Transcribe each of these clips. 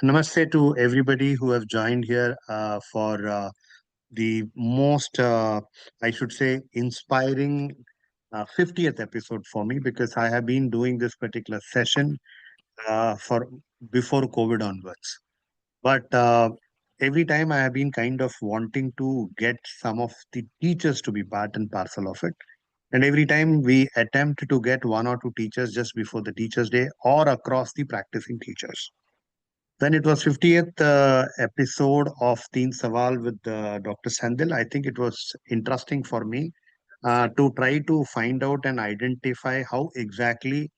Namaste to everybody who have joined here for the most, I should say, inspiring 50th episode for me because I have been doing this particular session for before COVID onwards. But every time I have been kind of wanting to get some of the teachers to be part and parcel of it. And every time we attempt to get one or two teachers just before the Teachers' Day or across the practicing teachers. When it was 50th episode of Teen Sawaal with Dr. Sandil, I think it was interesting for me to try to find out and identify how exactly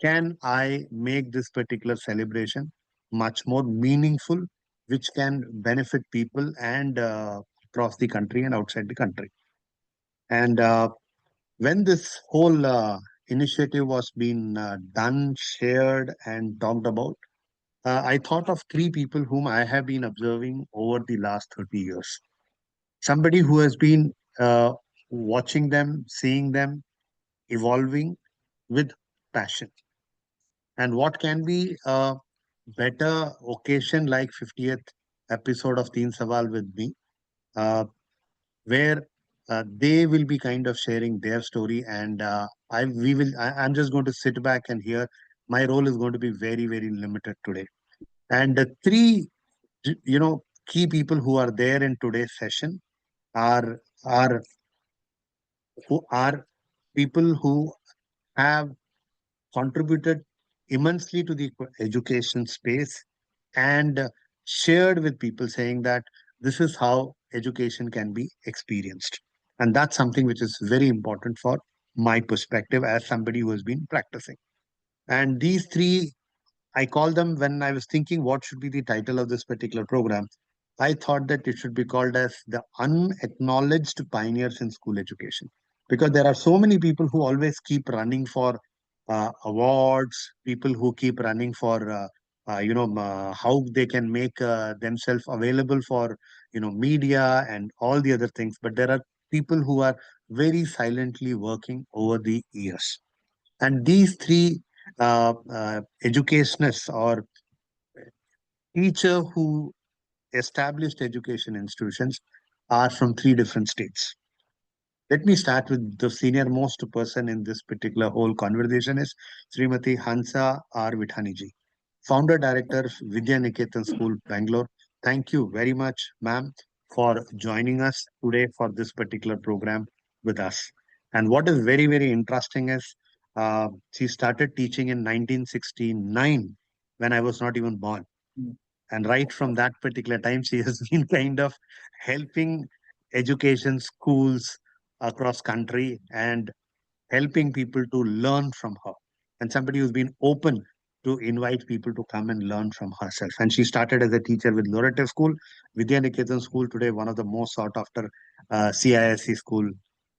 can I make this particular celebration much more meaningful, which can benefit people and across the country and outside the country. And when this whole initiative was being done, shared, and talked about, I thought of three people whom I have been observing over the last 30 years. Somebody who has been watching them, seeing them evolving with passion. And what can be a better occasion like 50th episode of Teen Sawal with me, uh, where they will be kind of sharing their story, and I'm just going to sit back and hear. My role is going to be very, very limited today. And the three key people who are there in today's session are are who are people who have contributed immensely to the education space and shared with people saying that this is how education can be experienced, and that's something which is very important for my perspective as somebody who has been practicing. And these three, I call them, when I was thinking what should be the title of this particular program, I thought that it should be called as the Unacknowledged Pioneers in School Education. Because there are so many people who always keep running for awards, people who keep running for, how they can make themselves available for, media and all the other things. But there are people who are very silently working over the years. And these three educationists or teacher who established education institutions are from three different states. Let me start with the senior most person in this particular whole conversation is Smt.Hansa R. Vithani ji, founder director Vidya Niketan School, Bangalore. Thank you very much, ma'am, for joining us today for this particular program with us. And what is very, very interesting is she started teaching in 1969 when I was not even born. And right from that particular time, she has been kind of helping education schools across country and helping people to learn from her. And somebody who's been open to invite people to come and learn from herself. And she started as a teacher with Loreto School, Vidya Niketan School, today one of the most sought after CISC school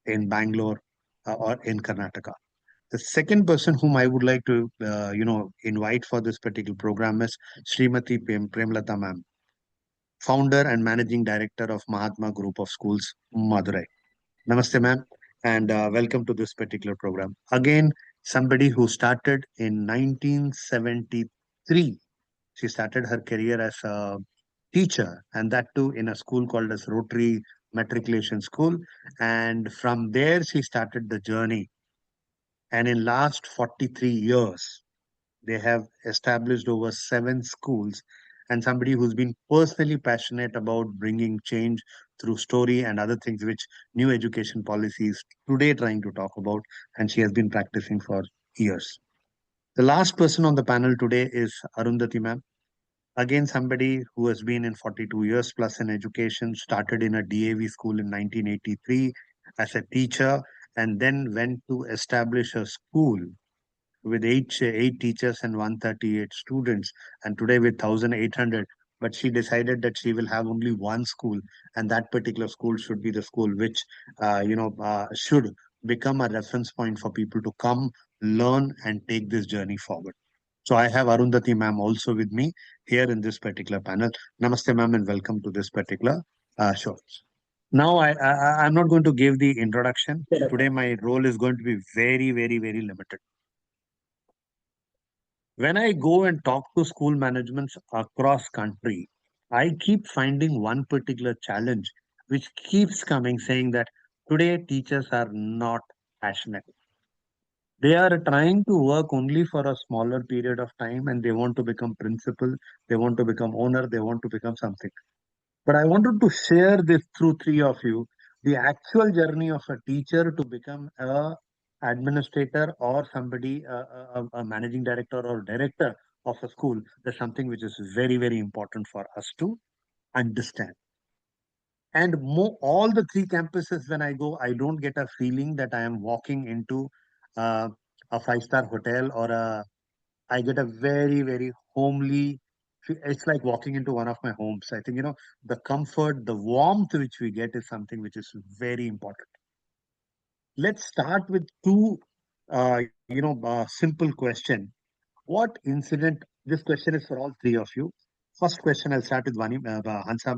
in Bangalore or in Karnataka. The second person whom I would like to, invite for this particular program is Srimati Premalatha ma'am, founder and managing director of Mahatma Group of Schools, Madurai. Namaste, ma'am, and welcome to this particular program. Again, somebody who started in 1973. She started her career as a teacher, and that too in a school called as Rotary Matriculation School. And from there, she started the journey. And in last 43 years, they have established over seven schools, and somebody who's been personally passionate about bringing change through story and other things which new education policies today trying to talk about, and she has been practicing for years. The last person on the panel today is Arundathi ma'am. Again, somebody who has been in 42 years plus in education, started in a DAV school in 1983 as a teacher, and then went to establish a school with eight teachers and 138 students, and today with 1,800. But she decided that she will have only one school, and that particular school should be the school which, should become a reference point for people to come, learn, and take this journey forward. So I have Arundhati ma'am also with me here in this particular panel. Namaste, ma'am, and welcome to this particular show. Now, I'm not going to give the introduction. Today, my role is going to be very, very, very limited. When I go and talk to school managements across country, I keep finding one particular challenge which keeps coming, saying that today teachers are not passionate. They are trying to work only for a smaller period of time, and they want to become principal, they want to become owner, they want to become something. But I wanted to share this through three of you, the actual journey of a teacher to become a administrator or somebody, a managing director or director of a school. That's something which is very, very important for us to understand. And all the three campuses, when I go, I don't get a feeling that I am walking into uh, a five-star hotel or a. I get a very, very homely. It's like walking into one of my homes. I think, the comfort, the warmth which we get is something which is very important. Let's start with two, simple question. What incident? This question is for all three of you. First question, I'll start with Hansa,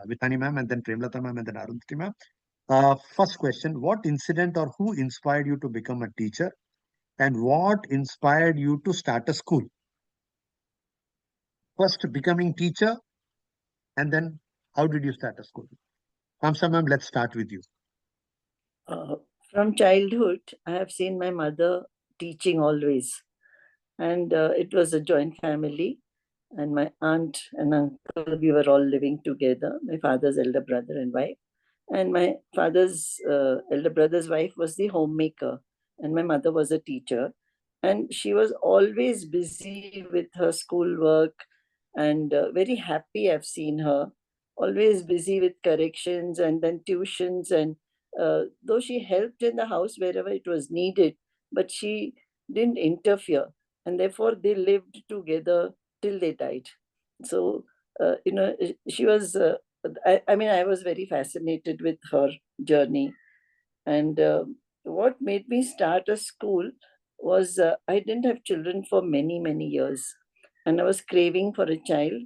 Vithani ma'am, and then Premalatha ma'am, and then Arundathi ma'am. First question, what incident or who inspired you to become a teacher? And what inspired you to start a school? First, becoming teacher, and then how did you start a school? Hamsa ma'am, let's start with you. Uh, from childhood, I have seen my mother teaching always, and it was a joint family. And my aunt and uncle, we were all living together. My father's elder brother and wife, and my father's elder brother's wife was the homemaker, and my mother was a teacher, and she was always busy with her schoolwork, and very happy. I've seen her always busy with corrections and then tuitions, and though she helped in the house wherever it was needed, but she didn't interfere, and therefore they lived together till they died. So she was I mean, I was very fascinated with her journey. And what made me start a school was I didn't have children for many, many years. And I was craving for a child.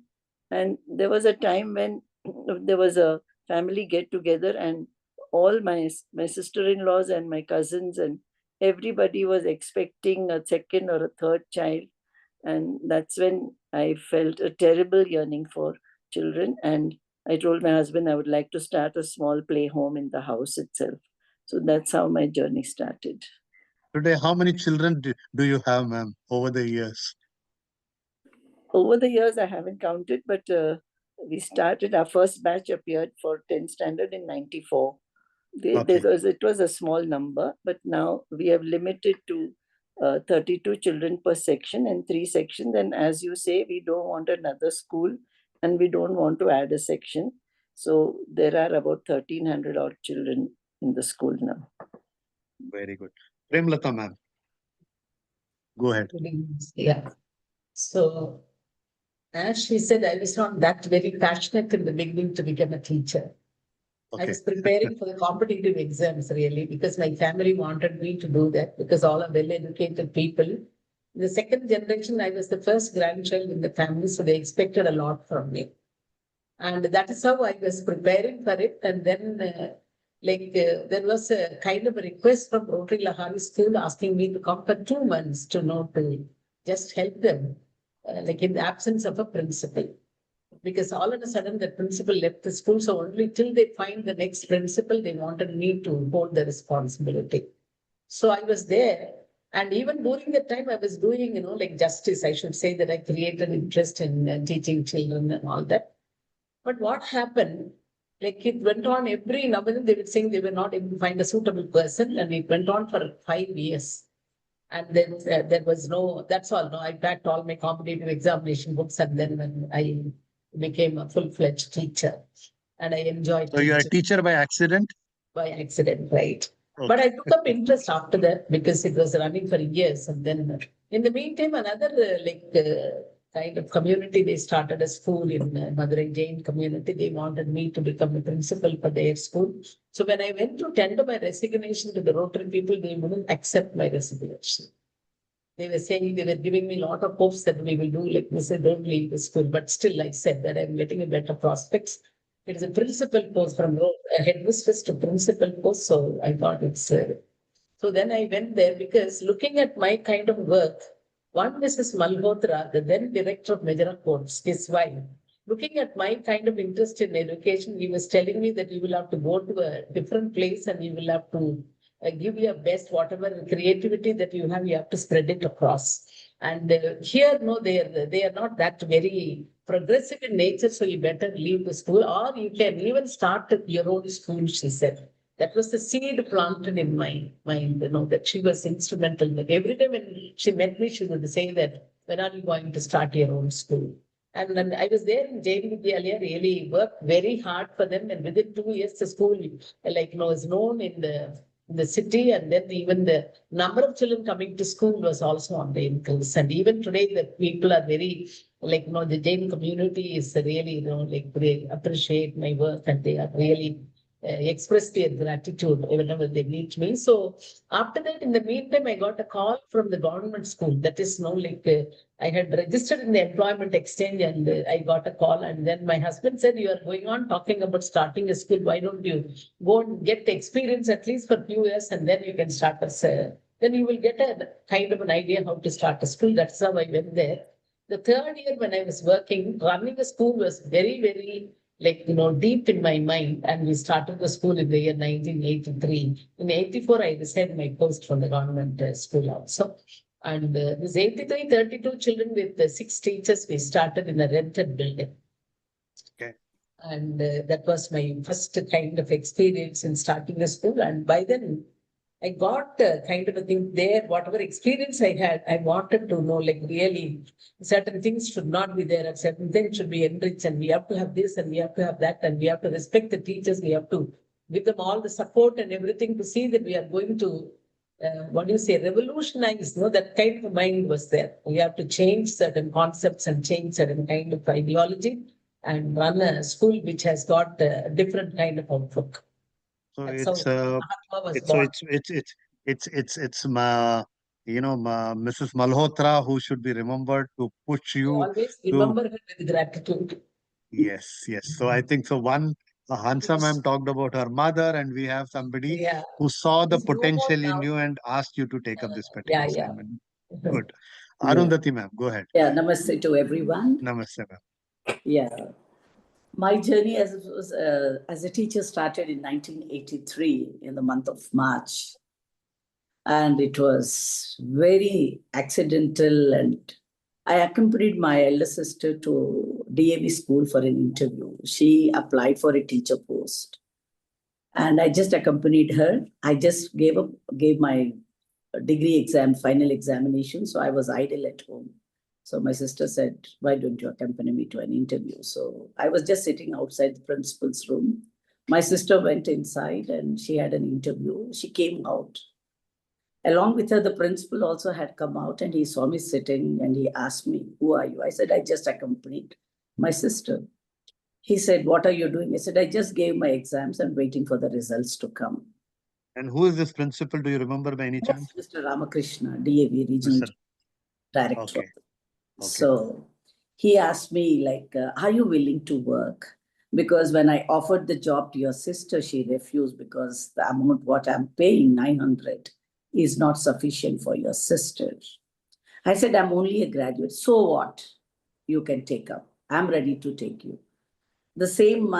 And there was a time when there was a family get together, and all my sister-in-laws and my cousins and everybody was expecting a second or a third child. And that's when I felt a terrible yearning for children. And I told my husband I would like to start a small play home in the house itself. So that's how my journey started. Today, how many children do you have, ma'am, over the years? Over the years, I haven't counted, but we started, our first batch appeared for 10th standard in 94. Okay, It was a small number, but now we have limited to 32 children per section and three sections. And as you say, we don't want another school, and we don't want to add a section. So there are about 1,300 odd children in the school now. very good. Premlata ma'am, go ahead. Yeah. So, as she said, I was not that very passionate in the beginning to become a teacher. I Okay, was preparing for the competitive exams really because my family wanted me to do that because all are well educated people. In the second generation, I was the first grandchild in the family, so they expected a lot from me. And that is how I was preparing for it. And then, there was a kind of a request from Rotary Lahari School asking me to come for 2 months to know to just help them, like in the absence of a principal because all of a sudden the principal left the school. So only till they find the next principal, they wanted me to hold the responsibility. So I was there. And even during that time, I was doing, like justice. I should say that I created interest in teaching children and all that. But what happened, like it went on every now and then they would say they were not able to find a suitable person. And it went on for 5 years. And then there was no, that's all. No, I packed all my competitive examination books and then when I became a full-fledged teacher and I enjoyed so you are a teaching teacher by accident? by accident, right? But Okay, I took up interest after that because it was running for years. And then in the meantime, another kind of community, they started a school in Madurai Jain community. They wanted me to become a principal for their school. So when I went to tender my resignation to the Rotary people, they wouldn't accept my resignation. They were saying they were giving me a lot of hopes that we will do like this and don't leave the school. But still, I said that I'm getting a better prospects. It is a principal post from a headmistress to principal post. So I thought it's. So then I went there because looking at my kind of work, One Mrs. Malhotra, the then director of Major Courts, his wife, looking at my kind of interest in education, he was telling me that you will have to go to a different place and you will have to give your best, whatever creativity that you have to spread it across. And here, no, they are not that very progressive in nature, so you better leave the school, or you can even start your own school, she said. That was the seed planted in my mind, that she was instrumental. Like every time when she met me, she would say that, when are you going to start your own school? And then I was there in Jain Vidyalaya, really worked very hard for them. And within 2 years, the school, is known in the city. And then even the number of children coming to school was also on the increase. And even today, the people are very, the Jain community is really, they appreciate my work and they are really express their gratitude whenever they meet me. So after that, in the meantime, I got a call from the government school. That is I had registered in the employment exchange and I got a call. And then my husband said, you are going on talking about starting a school. Why don't you go and get the experience at least for a few years and then you can start then you will get a kind of an idea how to start a school. That's how I went there. The third year when I was working, running a school was very, very deep in my mind. And we started the school in the year 1983. In 84, I resigned my post from the government school also. And this 83, 32 children with 6 teachers, we started in a rented building. Okay. And that was my first kind of experience in starting the school. And by then, I got kind of a thing there, whatever experience I had, I wanted to know, really, certain things should not be there and certain things should be enriched. And we have to have this and we have to have that. And we have to respect the teachers. We have to give them all the support and everything to see that we are going to, revolutionize. That kind of mind was there. We have to change certain concepts and change certain kind of ideology and run a school which has got a different kind of outlook. So That's it's how Mahatma was it's so born. it's Mrs. Malhotra who should be remembered to push I you always to. remember her with gratitude. Yes, yes. So I think so. Hansa ma'am talked about her mother, and we have somebody Yeah, who saw the she's no more potential in now. you and asked you to take up this particular Yeah, yeah. assignment. Good. Yeah. Arundhati ma'am, go ahead. Yeah, namaste to everyone. Namaste ma'am. Yeah. My journey as a teacher started in 1983 in the month of March. And it was very accidental. And I accompanied my elder sister to DAV school for an interview. She applied for a teacher post. And I just accompanied her. I just gave my degree exam, final examination. So I was idle at home. So my sister said, why don't you accompany me to an interview? So I was just sitting outside the principal's room. My sister went inside and she had an interview. She came out. Along with her, the principal also had come out and he saw me sitting and he asked me, who are you? I said, I just accompanied my sister. He said, what are you doing? I said, I just gave my exams and waiting for the results to come. And who is this principal? Do you remember by any chance? Mr. Ramakrishna, DAV Regional Mr. Director. Okay. So he asked me, are you willing to work? Because when I offered the job to your sister, she refused because the amount what I'm paying, 900, is not sufficient for your sister. I said, I'm only a graduate. So what? You can take up. I'm ready to take you. The same,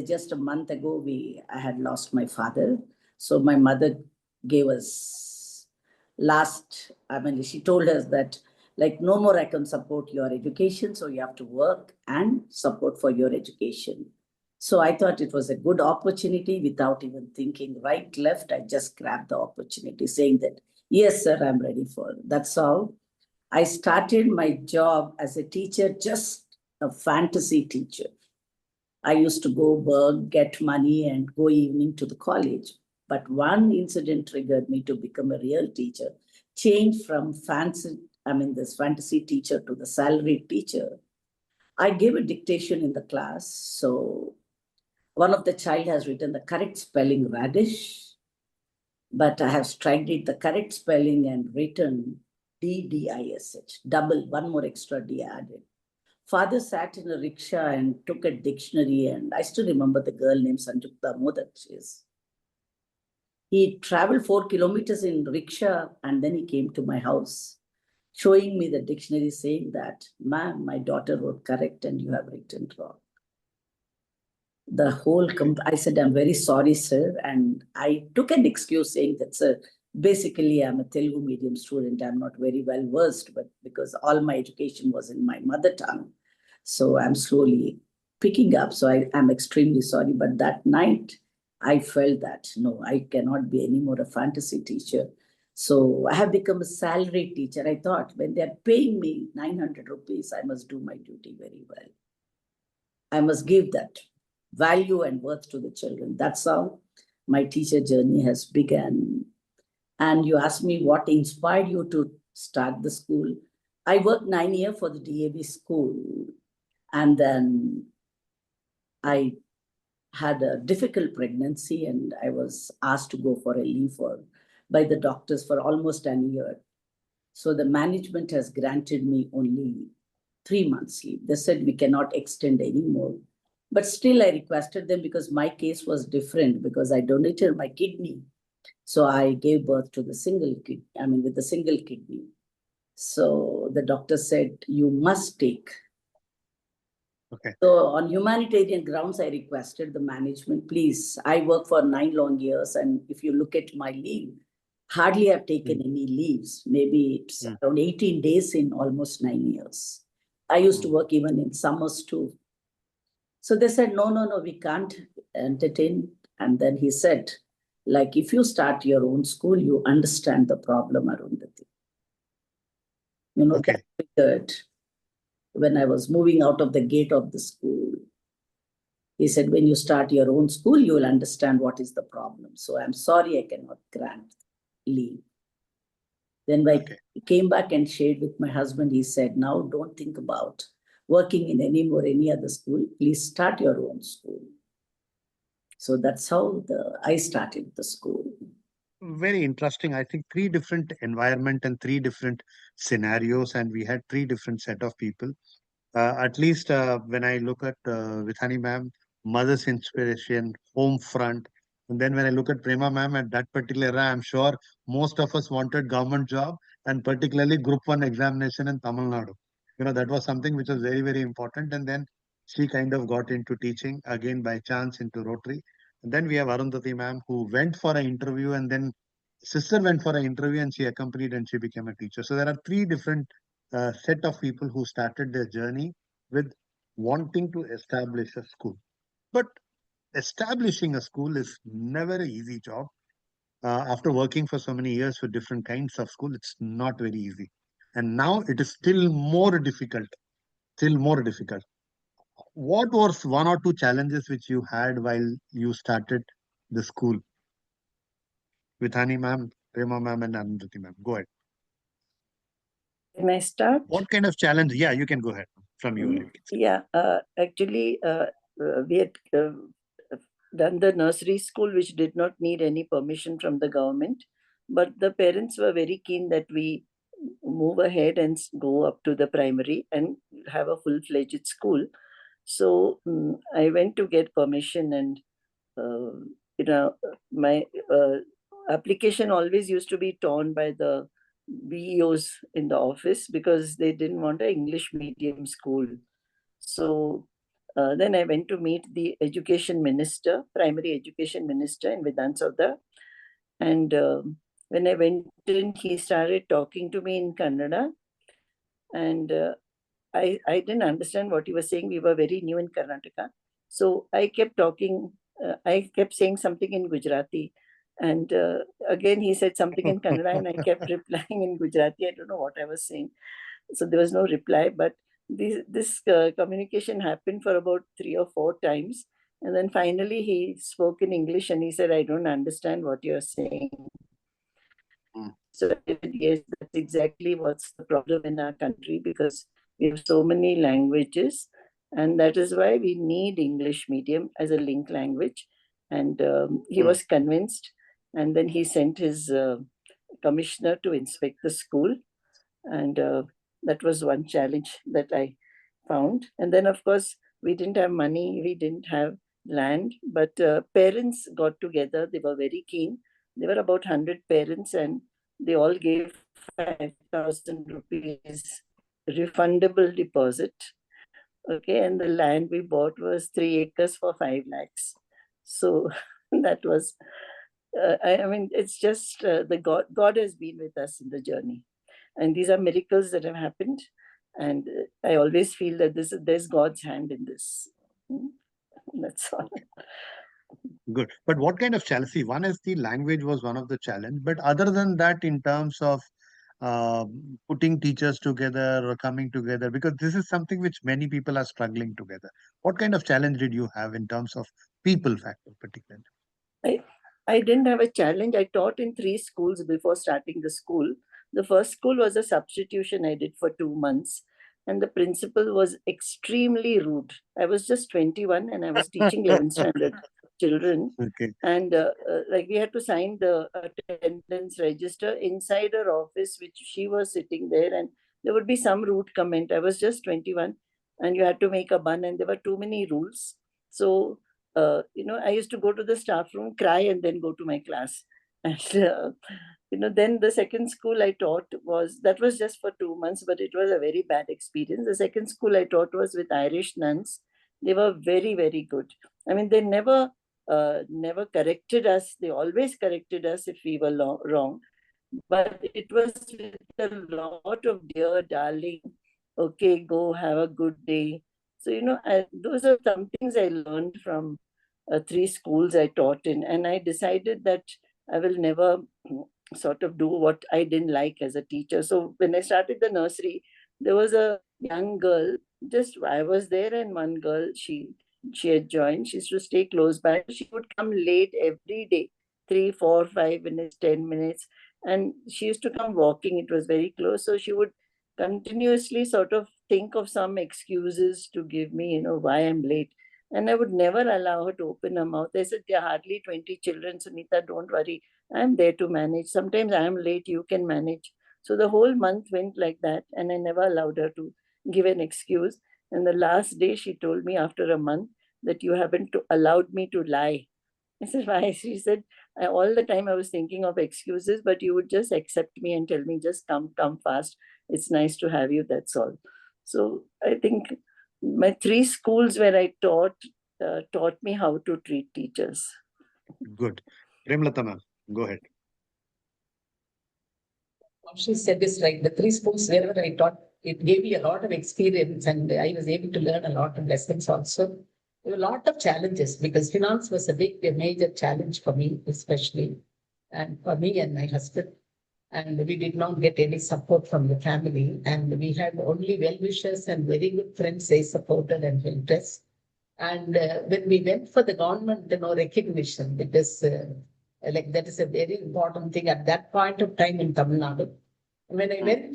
just a month ago, I had lost my father. So my mother gave us she told us that, no more I can support your education. So you have to work and support for your education. So I thought it was a good opportunity without even thinking right, left. I just grabbed the opportunity saying that, yes, sir, I'm ready for it. That's how I started my job as a teacher, just a fantasy teacher. I used to go work, get money, and go evening to the college. But one incident triggered me to become a real teacher, change from this fantasy teacher to the salaried teacher. I gave a dictation in the class. So one of the child has written the correct spelling radish, but I have striked it the correct spelling and written DDISH, double, one more extra D added. Father sat in a rickshaw and took a dictionary, and I still remember the girl named Sanjukta Modak. He traveled 4 kilometers in rickshaw and then he came to my house. showing me the dictionary saying that, ma'am, my daughter wrote correct and you have written wrong. The whole, I said, I'm very sorry, sir. And I took an excuse saying that, sir, basically I'm a Telugu medium student. I'm not very well versed, but because all my education was in my mother tongue. So I'm slowly picking up. So I'm extremely sorry. But that night, I felt that, no, I cannot be anymore a fantasy teacher. So I have become a salaried teacher. I thought when they're paying me 900 rupees, I must do my duty very well. I must give that value and worth to the children. That's how my teacher journey has begun. And you asked me what inspired you to start the school. I worked 9 years for the DAB school. And then I had a difficult pregnancy and I was asked to go for a leave by the doctors for almost an year. So the management has granted me only 3 months leave. They said we cannot extend anymore. But still I requested them because my case was different because I donated my kidney. So I gave birth to the single kidney, with the single kidney. So the doctor said, you must take. Okay. So on humanitarian grounds, I requested the management, please, I work for 9 long years. And if you look at my leave, hardly have taken any leaves. Maybe it's around 18 days in almost 9 years. I used to work even in summers too. So they said, no, we can't entertain. And then he said, like, if you start your own school, you understand the problem, Arundathi. Okay. That triggered when I was moving out of the gate of the school. He said, when you start your own school, you will understand what is the problem. So I'm sorry, I cannot grant leave. Then when I came back and shared with my husband, he said, now don't think about working in any other school. Please start your own school. So that's how I started the school. Very interesting. I think 3 different environment and 3 different scenarios, and we had 3 different set of people. At least when I look at Vithani ma'am, mother's inspiration, home front, and then when I look at Prema ma'am at that particular era, I'm sure most of us wanted government job and particularly Group 1 examination in Tamil Nadu. That was something which was very, very important. And then she kind of got into teaching again by chance into Rotary. And then we have Arundathi ma'am who went for an interview and then sister went for an interview and she accompanied and she became a teacher. So there are 3 different set of people who started their journey with wanting to establish a school. But establishing a school is never an easy job. After working for so many years with different kinds of school, it's not very easy. And now it is still more difficult. Still more difficult. What was 1 or 2 challenges which you had while you started the school? Vithani ma'am, Prema ma'am, and Arundathi ma'am. Go ahead. Can I start? What kind of challenge? Yeah, you can go ahead from you. Yeah, actually, we had done the nursery school, which did not need any permission from the government. But the parents were very keen that we move ahead and go up to the primary and have a full-fledged school. So I went to get permission, and my application always used to be torn by the BEOs in the office because they didn't want an English medium school. So then I went to meet the education minister, primary education minister in Vidhansa. And when I went in, he started talking to me in Kannada. And I didn't understand what he was saying. We were very new in Karnataka. So I kept talking. I kept saying something in Gujarati. And again, he said something in Kannada, and I kept replying in Gujarati. I don't know what I was saying. So there was no reply. But this communication happened for about 3 or 4 times. And then finally, he spoke in English and he said, I don't understand what you're saying. So I said, yes, that's exactly what's the problem in our country, because we have so many languages, and that is why we need English medium as a link language. And he was convinced, and then he sent his commissioner to inspect the school. And that was one challenge that I found. And then, of course, we didn't have money, we didn't have land, but parents got together. They were very keen. There were about 100 parents, and They all gave 5,000 rupees refundable deposit. Okay, and the land we bought was 3 acres for 5 lakhs. So that was, I mean, it's just the God has been with us in the journey, and these are miracles that have happened. And I always feel that there's God's hand in this. That's all. Good. But what kind of challenge? See, one is the language was one of the challenge, but other than that, in terms of uh, putting teachers together or coming together, because this is something which many people are struggling together. What kind of challenge did you have in terms of people factor, particularly? I, I didn't have a challenge. I taught in 3 schools before starting the school. The first school was a substitution I did for 2 months, and the principal was extremely rude. I was just 21 and I was teaching 11th standard children. Okay. And like we had to sign the attendance register inside her office, which she was sitting there, and there would be some rude comment. I was just 21, and you had to make a bun, and there were too many rules. So I used to go to the staff room, cry, and then go to my class. And then the second school I taught was just for 2 months, but it was a very bad experience. The second school I taught was with Irish nuns. They were very, very good. I mean, they never corrected us. They always corrected us if we were wrong. But it was with a lot of dear darling, okay, go have a good day. So, those are some things I learned from 3 schools I taught in. And I decided that I will never sort of do what I didn't like as a teacher. So when I started the nursery, there was a young girl, just I was there, and one girl, she had joined. She used to stay close by. She would come late every day, 3, 4, 5 minutes, 10 minutes. And she used to come walking. It was very close. So she would continuously sort of think of some excuses to give me, why I'm late. And I would never allow her to open her mouth. I said, there are hardly 20 children, Sunita, don't worry. I'm there to manage. Sometimes I'm late, you can manage. So the whole month went like that, and I never allowed her to give an excuse. And the last day, she told me after a month that you haven't allowed me to lie. I said, why? She said, all the time I was thinking of excuses, but you would just accept me and tell me, just come fast. It's nice to have you. That's all. So I think my 3 schools where I taught me how to treat teachers. Good. Premalatha ma'am, go ahead. What she said is right. The 3 schools wherever I taught, it gave me a lot of experience, and I was able to learn a lot of lessons also. There were a lot of challenges because finance was a major challenge for me, especially, and for me and my husband. And we did not get any support from the family. And we had only well wishers and very good friends. They supported and helped us. And when we went for the government, recognition, because like that is a very important thing at that point of time in Tamil Nadu. When I went,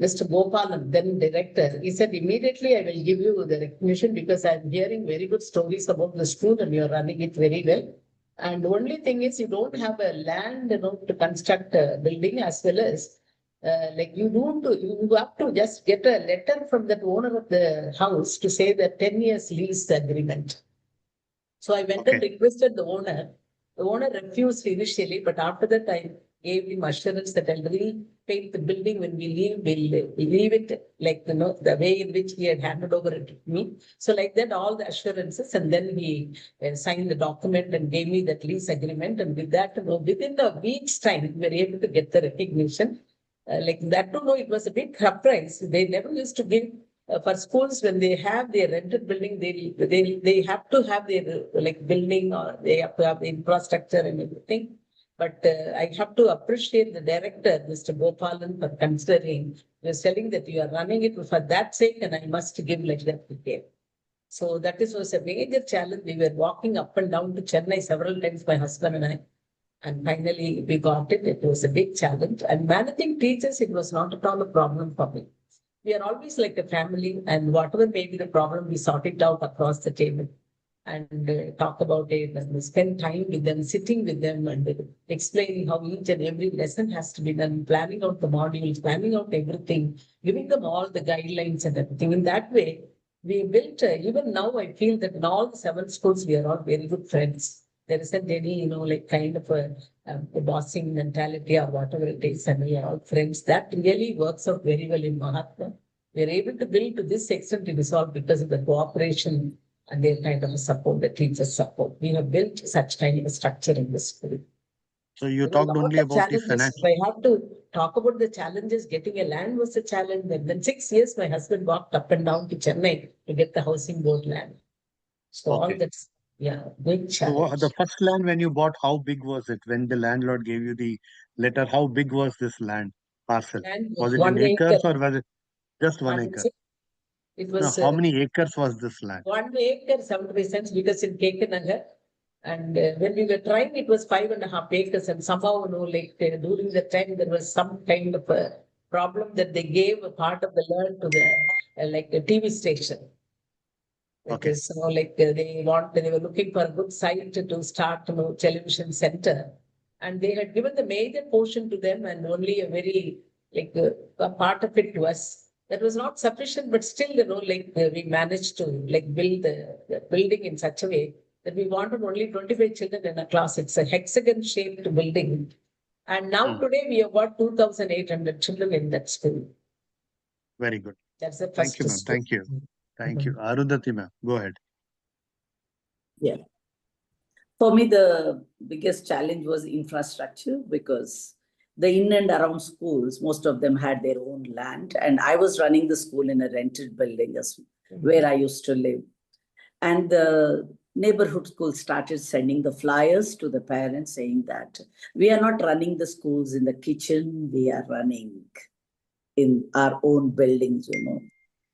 Mr. Gopalan, then director, he said, immediately I will give you the recognition because I'm hearing very good stories about the school and you're running it very well. And the only thing is you don't have a land, to construct a building as well as like you have to just get a letter from that owner of the house to say that 10 years lease agreement. So I went and requested the owner. The owner refused initially, but after that I gave him assurance that I'll repaint the building when we leave. We'll leave it like the way in which he had handed over it to me. So like that, all the assurances, and then he signed the document and gave me that lease agreement. And with that, within the week's time, we were able to get the recognition. Like that, it was a big surprise. They never used to give for schools when they have their rented building, they have to have their like building, or they have to have the infrastructure and everything. But I have to appreciate the director, Mr. Gopalan, for considering. He was telling that you are running it for that sake, and I must give like that detail. So that was a major challenge. We were walking up and down to Chennai several times, my husband and I. And finally, we got it. It was a big challenge. And managing teachers, it was not at all a problem for me. We are always like a family, and whatever may be the problem, we sort it out across the table and talk about it, and we spend time with them, sitting with them and explaining how each and every lesson has to be done, planning out the modules, planning out everything, giving them all the guidelines and everything. In that way, we built, even now I feel that in all the 7 schools, we are all very good friends. There isn't any, like kind of a bossing mentality or whatever it is, and we are all friends. That really works out very well in Mahatma. We are able to build to this extent, it is all because of the cooperation and their kind of support, the teachers' support. We have built such kind of a structure in the school. So you There were a talked lot only of about the challenges. financial. If I have to talk about the challenges, getting a land was a challenge. And then 6 years, my husband walked up and down to Chennai to get the housing board land. So all Okay. that's, big So challenge. the first land when you bought, how big was it? When the landlord gave you the letter, how big was this land parcel? Land Was was it in 1 acre. acres or was it just 1 acre? It No, was how many acres was this land? 1 acre, 75 cents, because in Kekanagar. And when we were trying, it was 5.5 acres. And somehow, during the time, there was some kind of a problem that they gave a part of the land to the, like a TV station. Okay. Because, they were looking for a good site to start, television center. And they had given the major portion to them and only a very, a part of it to us. That was not sufficient, but still, we managed to build the building in such a way that we wanted only 25 children in a class. It's a hexagon shaped building. And now today we have got 2,800 children in that school. Very good. That's the Thank first you, ma'am. school. Thank you. Thank you. Arundathi, ma'am. Go ahead. Yeah. For me, the biggest challenge was infrastructure, because the in and around schools, most of them had their own land. And I was running the school in a rented building where I used to live. And the neighborhood school started sending the flyers to the parents saying that we are not running the schools in the kitchen, we are running in our own buildings,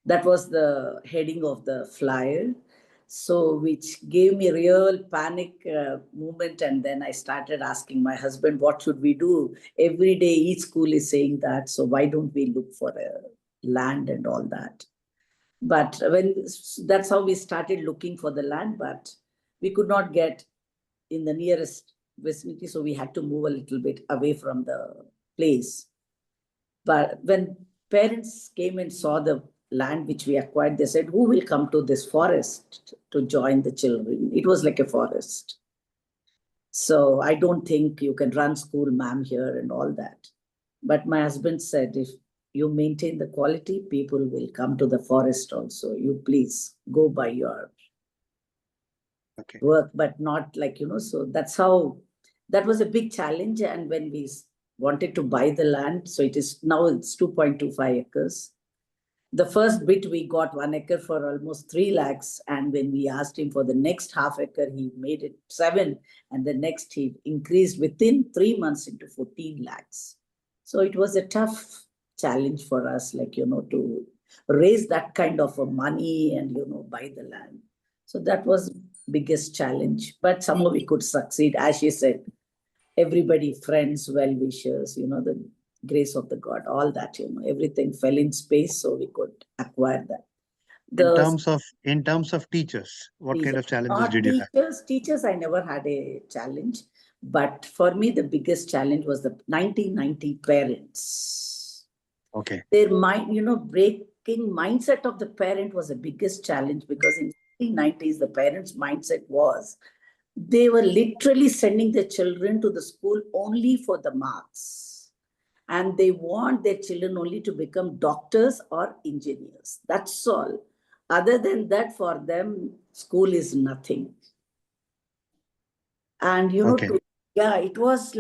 That was the heading of the flyer. So, which gave me real panic moment. And then I started asking my husband, what should we do? Every day, each school is saying that. So why don't we look for a land and all that? But that's how we started looking for the land, but we could not get in the nearest vicinity. So we had to move a little bit away from the place. But when parents came and saw the land which we acquired, they said, who will come to this forest to join the children? It was like a forest. So I don't think you can run school, ma'am, here and all that. But my husband said, if you maintain the quality, people will come to the forest also. You please go by your work, but not so that's how, that was a big challenge. And when we wanted to buy the land, so it's 2.25 acres. The first bit we got 1 acre for almost 3 lakhs. And when we asked him for the next half acre, he made it 7. And the next he increased within 3 months into 14 lakhs. So it was a tough challenge for us, to raise that kind of money and, buy the land. So that was biggest challenge, but somehow we could succeed. As she said, everybody, friends, well-wishers, the grace of the God, all that, everything fell in space, so we could acquire that. In terms of teachers, what kind of challenges did you have? Teachers, I never had a challenge. But for me, the biggest challenge was the 1990 parents. Okay. Their mind, breaking mindset of the parent was the biggest challenge, because in 1990s, the parents' mindset was they were literally sending their children to the school only for the marks. And they want their children only to become doctors or engineers. That's all. Other than that, for them, school is nothing. And, Okay. it was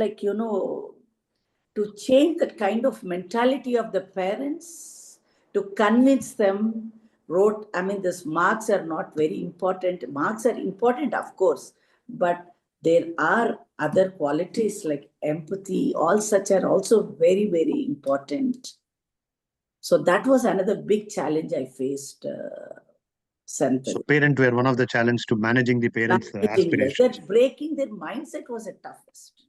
to change that kind of mentality of the parents, to convince them, these marks are not very important. Marks are important, of course, but there are other qualities like empathy, all such are also very, very important. So that was another big challenge I faced, Senthil. So parents were one of the challenge to managing the parents' aspirations. That breaking their mindset was the toughest.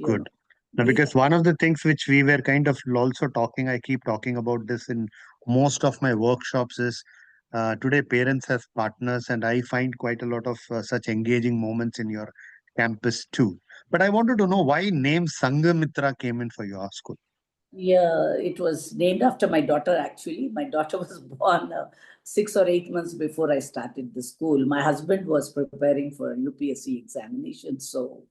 Good. Now, because one of the things which we were kind of also talking, I keep talking about this in most of my workshops, is today parents as partners, and I find quite a lot of such engaging moments in your campus too. But I wanted to know why name Sangamitra came in for your school. Yeah, it was named after my daughter, actually. My daughter was born 6 or 8 months before I started the school. My husband was preparing for a UPSC examination, so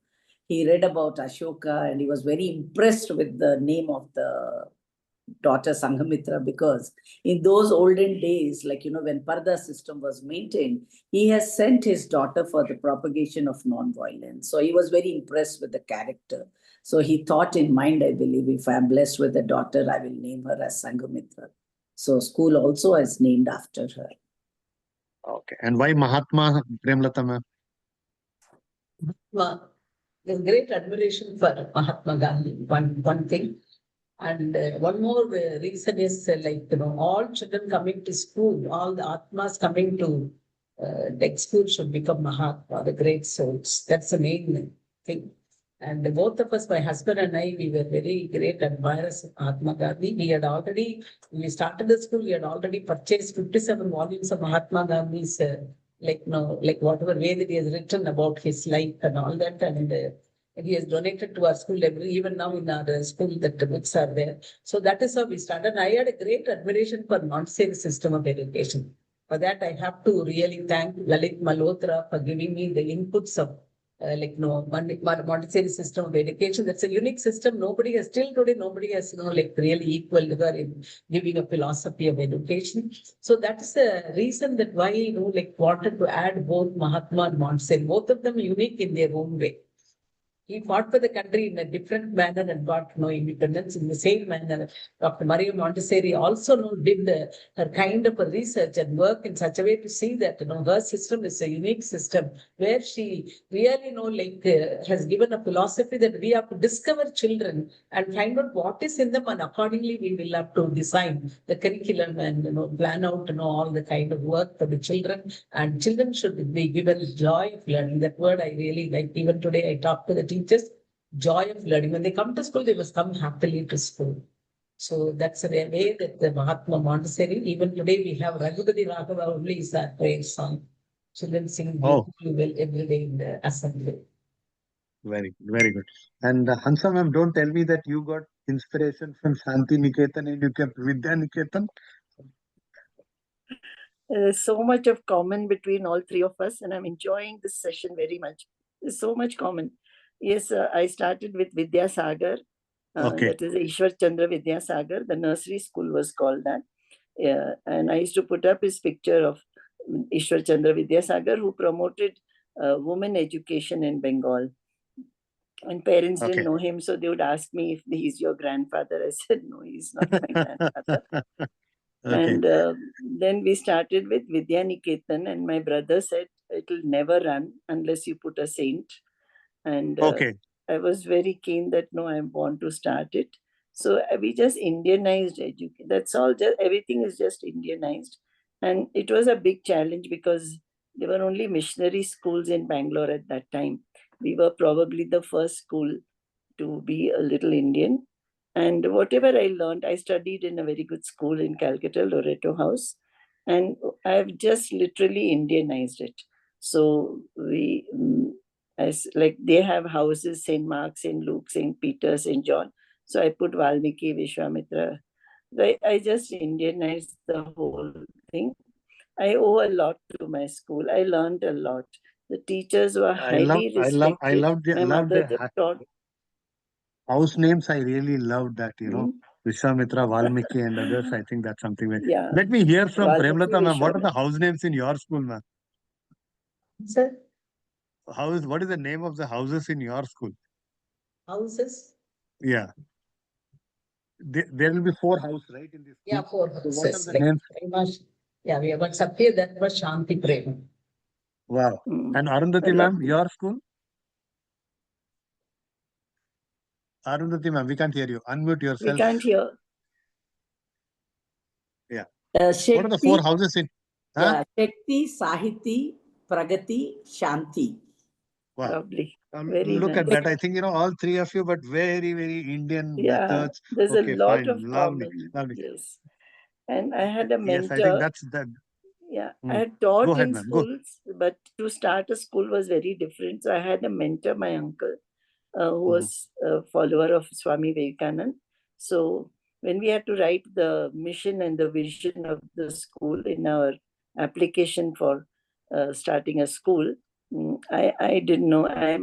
he read about Ashoka and he was very impressed with the name of the daughter Sangamitra, because in those olden days, like, when Parda system was maintained, he has sent his daughter for the propagation of non-violence. So he was very impressed with the character. So he thought in mind, I believe, if I'm blessed with a daughter, I will name her as Sangamitra. So school also is named after her. Okay. And why Mahatma, Premalatha ma'am? Well, there's great admiration for Mahatma Gandhi, one thing. And one more reason is all children coming to school, all the Atmas coming to tech school should become Mahatma, the great souls. That's the main thing. And both of us, my husband and I, we were very great admirers of Mahatma Gandhi. When we started the school, we had already purchased 57 volumes of Mahatma Gandhi's, whatever way that he has written about his life and all that. And he has donated to our school library. Even now in our school, that the books are there. So that is how we started. I had a great admiration for Montessori system of education. For that, I have to really thank Lalit Malhotra for giving me the inputs of Montessori system of education. That's a unique system. Nobody has, till today, nobody has, really equal to her in giving a philosophy of education. So that's the reason that why, wanted to add both Mahatma and Montessori. Both of them unique in their own way. He fought for the country in a different manner and got independence in the same manner. Dr. Maria Montessori also did her kind of a research and work in such a way to see that her system is a unique system where she really has given a philosophy that we have to discover children and find out what is in them, and accordingly we will have to design the curriculum and plan out all the kind of work for the children. And children should be given joy of learning. That word I really like. Even today I talk to the teachers, joy of learning. When they come to school, they must come happily to school. So that's the way that the Mahatma Montessori, even today we have Raghupathi Raghava only is our prayer song. Children sing beautifully well every day in the assembly. Very, very good. And Hansa ma'am, don't tell me that you got inspiration from Shanti Niketan and you kept Vidya Niketan. So much of common between all three of us, and I'm enjoying this session very much. There's so much common. Yes, I started with Vidya Sagar. That is Ishwar Chandra Vidya Sagar. The nursery school was called that. And I used to put up his picture of Ishwar Chandra Vidya Sagar, who promoted women education in Bengal. And parents didn't know him, so they would ask me if he's your grandfather. I said, no, he's not my grandfather. And then we started with Vidya Niketan, and my brother said it will never run unless you put a saint. And I was very keen that no, I want to start it. So we just Indianized education. That's all. Just everything is just Indianized, and it was a big challenge because there were only missionary schools in Bangalore at that time. We were probably the first school to be a little Indian. And whatever I learned, I studied in a very good school in Calcutta, Loreto House, and I've just literally Indianized it. So we, like they have houses, St. Mark, St. Luke, St. Peter, St. John. So I put Valmiki, Vishwamitra. I just Indianized the whole thing. I owe a lot to my school. I learned a lot. The teachers were highly respected. I loved my mother taught. House names, I really loved that, Vishwamitra, Valmiki and others. I think that's something. Let me hear from Premalatha ma'am. What are the house names in your school, ma'am? Sir? What is the name of the houses in your school? Houses? Yeah. There will be 4 houses, right? In this school? Yeah, 4 houses. So what are the names? Yeah, we have got Satya, that was Shanti Prema. Wow. And Arundathi ma'am, your school? Arundathi ma'am, we can't hear you. Unmute yourself. We can't hear. Yeah. Shakti, what are the 4 houses in? Yeah, Shakti, Sahiti, Pragati, Shanti. Wow. Lovely. Look at that. I think, all 3 of you, but very, very Indian methods. There's a lot of lovely. common. Lovely. Yes. And I had a mentor. Yes, I think that's that. Yeah, I had taught ahead, in ma'am. schools, but to start a school was very different. So I had a mentor, my uncle, who was a follower of Swami Vivekananda. So when we had to write the mission and the vision of the school in our application for starting a school, I didn't know. I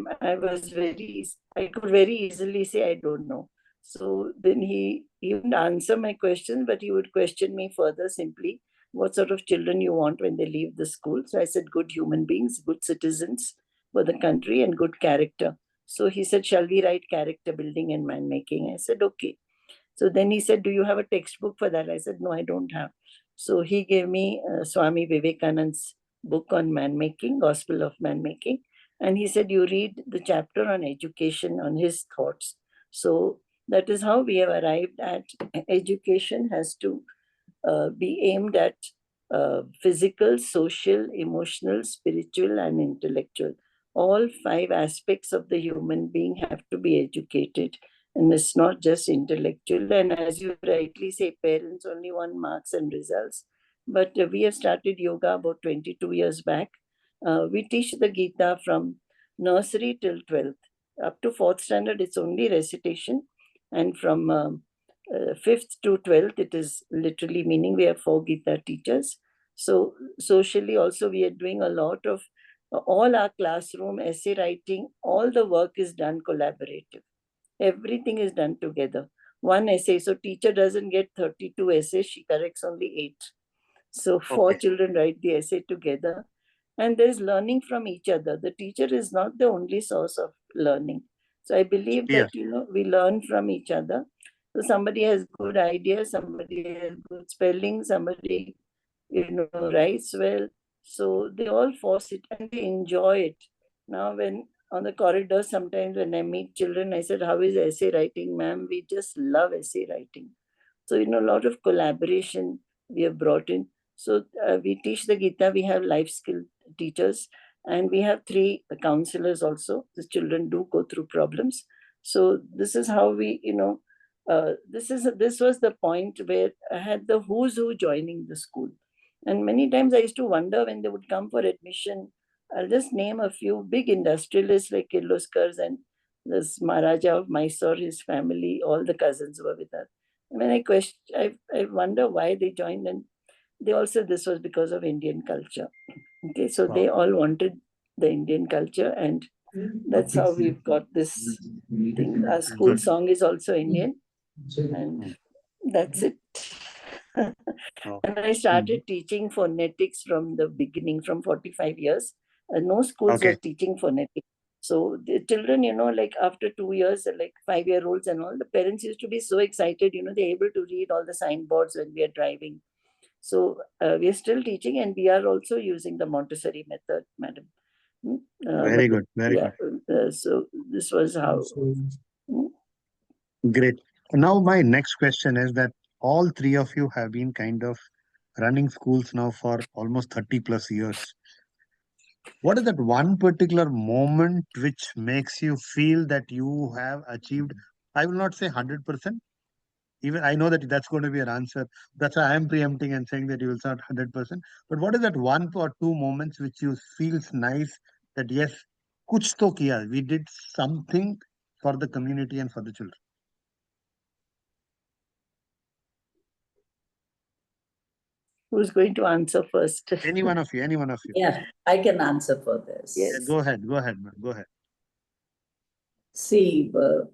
could very easily say I don't know. So then he wouldn't answer my question, but he would question me further simply, what sort of children you want when they leave the school. So I said, good human beings, good citizens for the country, and good character. So he said, shall we write character building and man making? I said, okay. So then he said, do you have a textbook for that? I said, no, I don't have. So he gave me Swami Vivekananda's book on man making, Gospel of Man Making. And he said, you read the chapter on education, on his thoughts. So that is how we have arrived at education has to be aimed at physical, social, emotional, spiritual, and intellectual. All 5 aspects of the human being have to be educated. And it's not just intellectual. And as you rightly say, parents only want marks and results. But we have started yoga about 22 years back. We teach the Gita from nursery till 12th. Up to 4th standard, it's only recitation. And from 5th to 12th, it is literally meaning we have 4 Gita teachers. So socially also we are doing a lot of all our classroom essay writing, all the work is done collaborative. Everything is done together. One essay, so teacher doesn't get 32 essays, she corrects only 8. So 4 children write the essay together, and there's learning from each other. The teacher is not the only source of learning. So I believe that we learn from each other. So somebody has good ideas, somebody has good spelling, somebody writes well. So they all force it and they enjoy it. Now when on the corridor, sometimes when I meet children, I said, how is essay writing, ma'am? We just love essay writing. So, a lot of collaboration we have brought in. So we teach the Gita, we have life skill teachers, and we have 3 counselors also. The children do go through problems. So this is how we, this was the point where I had the who's who joining the school. And many times I used to wonder when they would come for admission. I'll just name a few big industrialists like Kirloskars and this Maharaja of Mysore, his family, all the cousins were with us. When I wonder why they joined, and they also, this was because of Indian culture. Okay, so they all wanted the Indian culture, and that's how we've got this thing. Our school song is also Indian, and that's it. And I started teaching phonetics from the beginning, from 45 years. No schools were teaching phonetics. So the children, like after 2 years, like 5-year-olds and all, the parents used to be so excited, they're able to read all the signboards when we are driving. So we are still teaching, and we are also using the Montessori method, madam. Very good, very good. So this was how. Great. Now my next question is that all 3 of you have been kind of running schools now for almost 30 plus years. What is that one particular moment which makes you feel that you have achieved, I will not say 100%, even I know that that's going to be an answer. That's why I am preempting and saying that you will start 100%. But what is that 1 or 2 moments which you feels nice that yes, kuch to kiya, we did something for the community and for the children? Who's going to answer first? Any one of you, any one of you. Yeah, I can answer for this. Yes. Go ahead, ma'am, go ahead. See,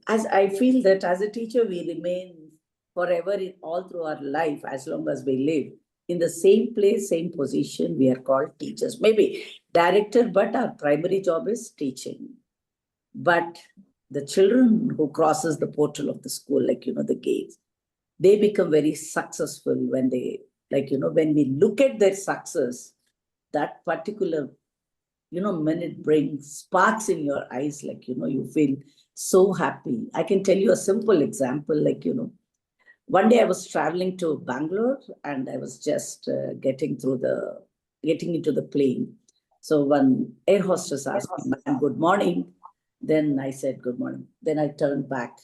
as I feel that as a teacher, we remain forever all through our life, as long as we live in the same place, same position. We are called teachers, maybe director, but our primary job is teaching. But the children who crosses the portal of the school, like, the gates, they become very successful when they, when we look at their success, that particular when it brings sparks in your eyes, you feel so happy. I can tell you a simple example, one day I was traveling to Bangalore and I was just getting into the plane. So one air hostess asked me, "Ma'am, good morning." Then I said, "Good morning." Then I turned back.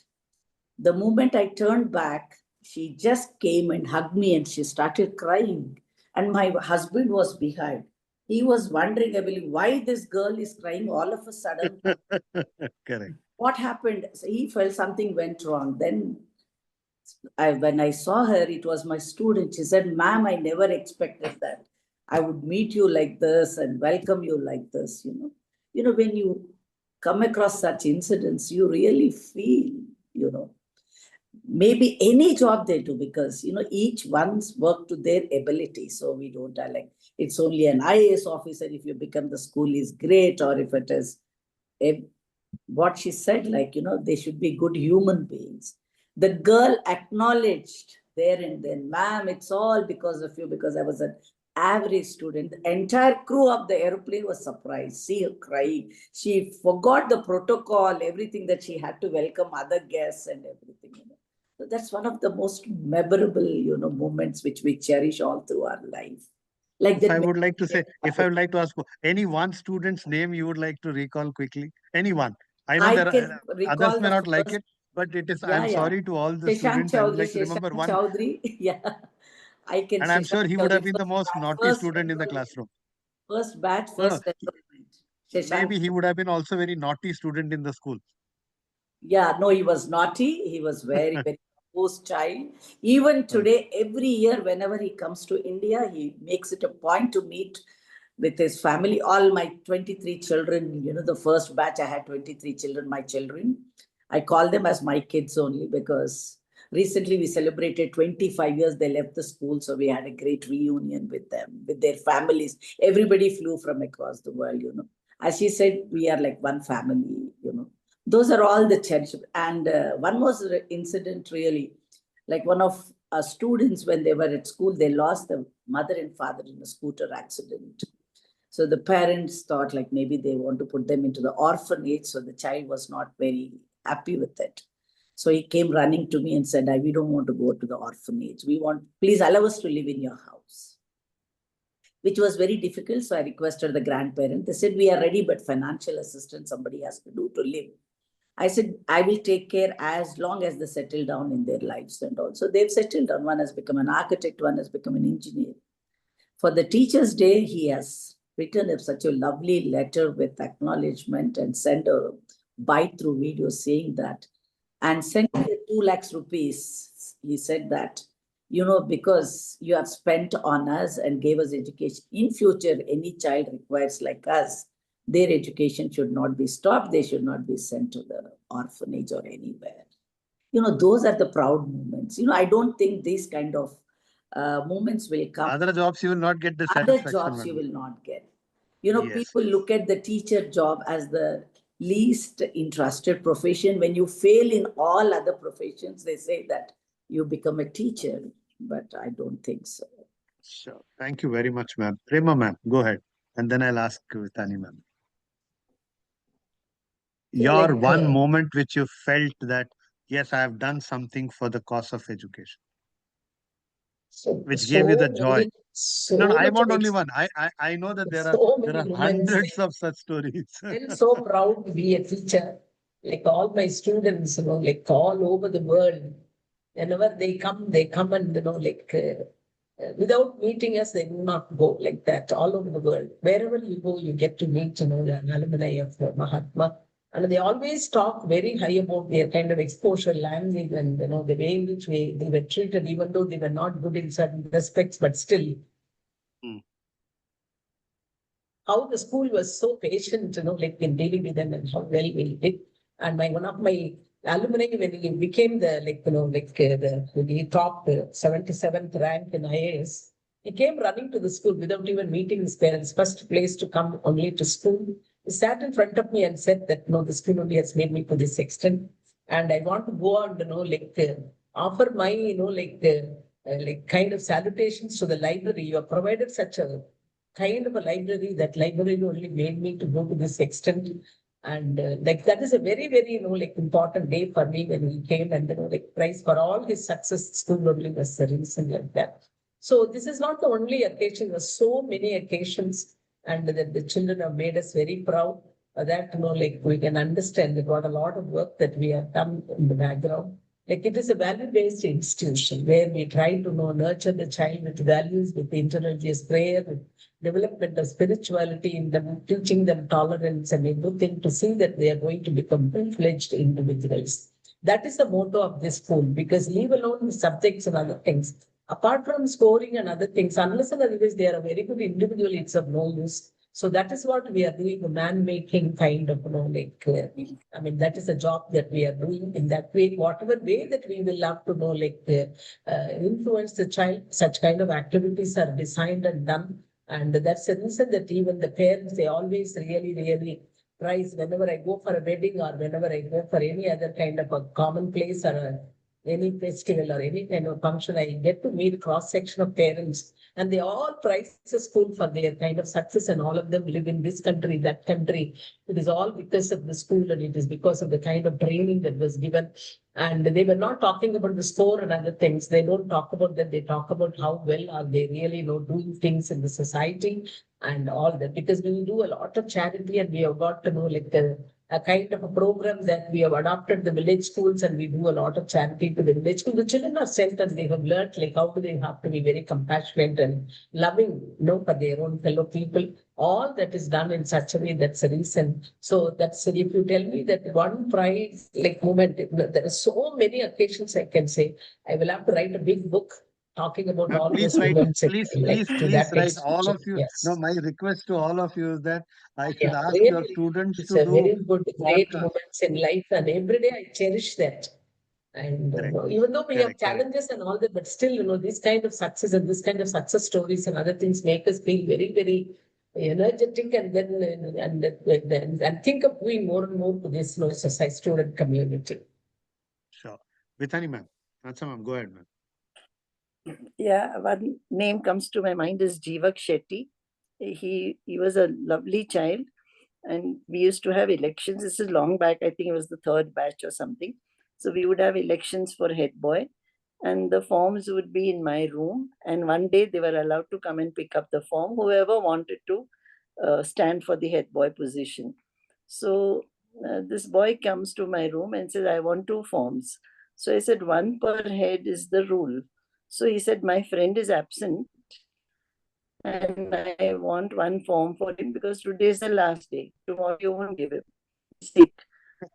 The moment I turned back, she just came and hugged me and she started crying. And my husband was behind. He was wondering, I believe, why this girl is crying all of a sudden. Correct. What happened? So he felt something went wrong. Then when I saw her, it was my student. She said, "Ma'am, I never expected that I would meet you like this and welcome you like this." When you come across such incidents, you really feel, maybe any job they do, because each one's work to their ability. So we don't like it's only an IAS officer if you become the school is great, or if it is what she said, like they should be good human beings. The girl acknowledged there and then, "Ma'am, it's all because of you, because I was an average student." The entire crew of the airplane was surprised. See her crying. She forgot the protocol, everything, that she had to welcome other guests and everything. So that's one of the most memorable, moments which we cherish all through our life. Like If that. I would like to say, if I would like to ask any one student's name you would like to recall quickly, anyone. I know I there can are others recall may the not like first. it, but it is. Yeah, I'm yeah. sorry to all the Shashank students. I would Chowdhury, like to remember Shashank one, Chowdhury. Yeah, I can. and I'm sure Shashank he would have Chowdhury, been the most naughty first student in the enrollment, classroom. first batch, No, no. first enrollment. Shashank. Maybe he would have been also very naughty student in the school. Yeah, no, he was naughty. He was very, very composed child. Even today, every year, whenever he comes to India, he makes it a point to meet with his family. All my 23 children, the first batch, I had 23 children, my children. I call them as my kids only, because recently we celebrated 25 years. They left the school, so we had a great reunion with them, with their families. Everybody flew from across the world. As she said, we are like one family. Those are all the cherished. And one was incident, really, like one of our students, when they were at school, they lost the mother and father in a scooter accident. So the parents thought like maybe they want to put them into the orphanage. So the child was not very happy with it. So he came running to me and said, "We don't want to go to the orphanage. Please allow us to live in your house," which was very difficult. So I requested the grandparent. They said, "We are ready, but financial assistance somebody has to do to live." I said, "I will take care as long as they settle down in their lives." And also they've settled down. One has become an architect, one has become an engineer. For the Teacher's Day, he has written such a lovely letter with acknowledgement and sent a bite through video saying that, and sent me 2 lakhs rupees. He said that, because you have spent on us and gave us education. In future, any child requires like us, their education should not be stopped. They should not be sent to the orphanage or anywhere. Those are the proud moments. I don't think these kind of moments will come. Other jobs you will not get the Other satisfaction. jobs you will not get. Yes. People look at the teacher job as the least interested profession. When you fail in all other professions, they say that you become a teacher, but I don't think so. Sure. Thank you very much, ma'am. Prema, ma'am, go ahead. And then I'll ask Vithani, ma'am. Your one moment which you felt that, yes, I have done something for the cause of education, which gave you the joy. No, I want only one. I know that there are hundreds of such stories. I'm so proud to be a teacher. Like all my students, like all over the world. Whenever they come and, without meeting us, they do not go like that all over the world. Wherever you go, you get to meet, the alumni of Mahatma. And they always talk very high about their kind of exposure language and, the way in which they were treated, even though they were not good in certain respects, but still. How the school was so patient, like in dealing with them and how well we did. And one of my alumni, when he became the, the top 77th rank in IAS, he came running to the school without even meeting his parents. First place to come only to school. He sat in front of me and said that, no, the school only has made me to this extent. And I want to go on, offer my, kind of salutations to the library. You have provided such a kind of a library. That library only made me to go to this extent. And that is a very, very, important day for me when he came and, prize for all his success. School only was the reason like that. So this is not the only occasion. There are so many occasions, and that the children have made us very proud. That, we can understand that what a lot of work that we have done in the background. Like it is a value-based institution where we try to nurture the child with values, with interreligious prayer, with development of spirituality in them, teaching them tolerance and everything to see that they are going to become full-fledged individuals. That is the motto of this school, because leave alone the subjects and other things. Apart from scoring and other things, unless and otherwise they are a very good individual, it's of no use. So that is what we are doing, a man-making kind of, I mean, that is a job that we are doing in that way, whatever way that we will have to influence the child. Such kind of activities are designed and done. And that's the reason that even the parents, they always really, really prize whenever I go for a wedding or whenever I go for any other kind of a common place or any festival or any kind of function, I get to meet cross section of parents, and they all prize the school for their kind of success, and all of them live in this country, that country. It is all because of the school, and it is because of the kind of training that was given. And they were not talking about the score and other things. They don't talk about that. They talk about how well are they really doing things in the society and all that. Because we do a lot of charity, and we have got to know a kind of a program that we have adopted the village schools, and we do a lot of charity to the village school. The children are sent, and they have learned how do they have to be very compassionate and loving, for their own fellow people. All that is done in such a way. That's the reason. So that's, if you tell me that one prize moment, there are so many occasions I can say. I will have to write a big book talking about all Please those write, moments to please that write. All extent. of you. Yes. No, my request to all of you is that I should Yeah, ask your really, students it's to a do very good, great podcast. moments in life, and every day I cherish that. And Correct, even though we have correct, correct. challenges and all that, but still, this kind of success and this kind of success stories and other things make us feel very, very energetic, and then and think of doing more and more to this society, student community. Sure. Vithani ma'am. That's ma'am. Go ahead, ma'am. Yeah, one name comes to my mind is Jeevak Shetty. He was a lovely child, and we used to have elections. This is long back. I think it was the third batch or something. So we would have elections for head boy, and the forms would be in my room. And one day they were allowed to come and pick up the form, whoever wanted to stand for the head boy position. So this boy comes to my room and says, I want two forms. So I said, one per head is the rule. So he said, my friend is absent and I want one form for him because today is the last day. Tomorrow you won't give him. He's sick.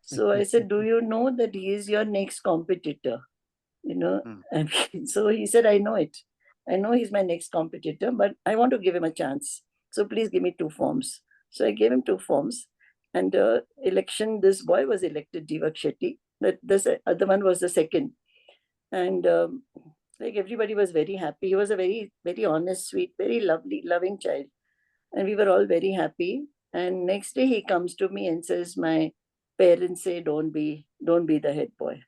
So I said, do you know that he is your next competitor? And so he said, I know it. I know he's my next competitor, but I want to give him a chance. So please give me two forms. So I gave him two forms. And election, this boy was elected, Jeevak Shetty. This other one was the second. And everybody was very happy. He was a very, very honest, sweet, very lovely, loving child. And we were all very happy. And next day he comes to me and says, my parents say, don't be the head boy,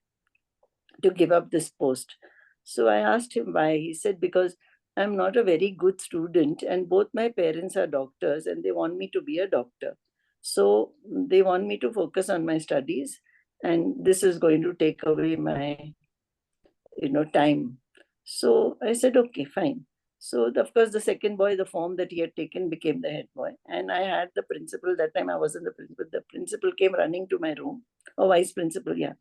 to give up this post. So I asked him why. He said, because I'm not a very good student, and both my parents are doctors, and they want me to be a doctor. So they want me to focus on my studies, and this is going to take away my time. So I said, okay, fine. So of course, the second boy, the form that he had taken became the head boy. And I had the principal, that time I wasn't the principal. The principal came running to my room, or vice principal, yeah.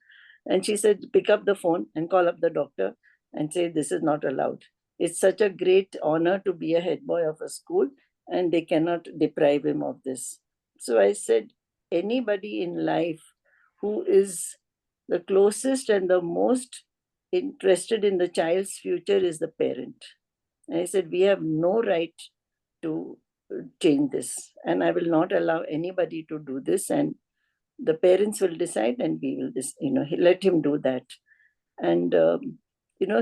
And she said, pick up the phone and call up the doctor and say, this is not allowed. It's such a great honor to be a head boy of a school, and they cannot deprive him of this. So I said, anybody in life who is the closest and the most interested in the child's future is the parent. And I said, we have no right to change this, and I will not allow anybody to do this, and the parents will decide, and we will let him do that. And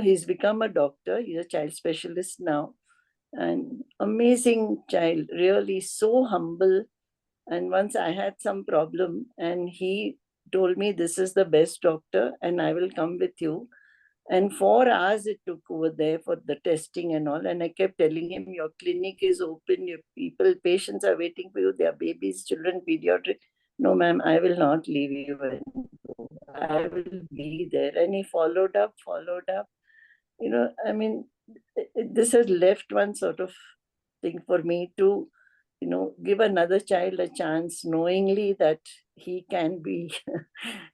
he's become a doctor. He's a child specialist now, and amazing child, really so humble. And once I had some problem, and he told me, this is the best doctor and I will come with you. And 4 hours it took over there for the testing and all. And I kept telling him, your clinic is open, your patients are waiting for you, there are babies, children, pediatric. No, ma'am, I will not leave you. I will be there. And he followed up. This has left one sort of thing for me to, give another child a chance, knowingly that he can be,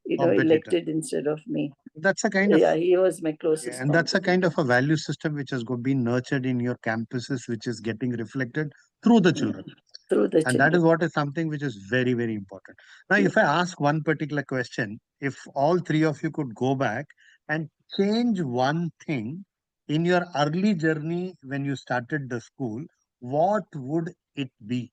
elected instead of me. That's a kind of, Yeah, he was my closest and that's a competitor. kind of a value system which has been nurtured in your campuses, which is getting reflected through the children. through the And that is children. what is something which is very, very important. Now, Yeah. if I ask one particular question, if all three of you could go back and change one thing in your early journey when you started the school, what would it be?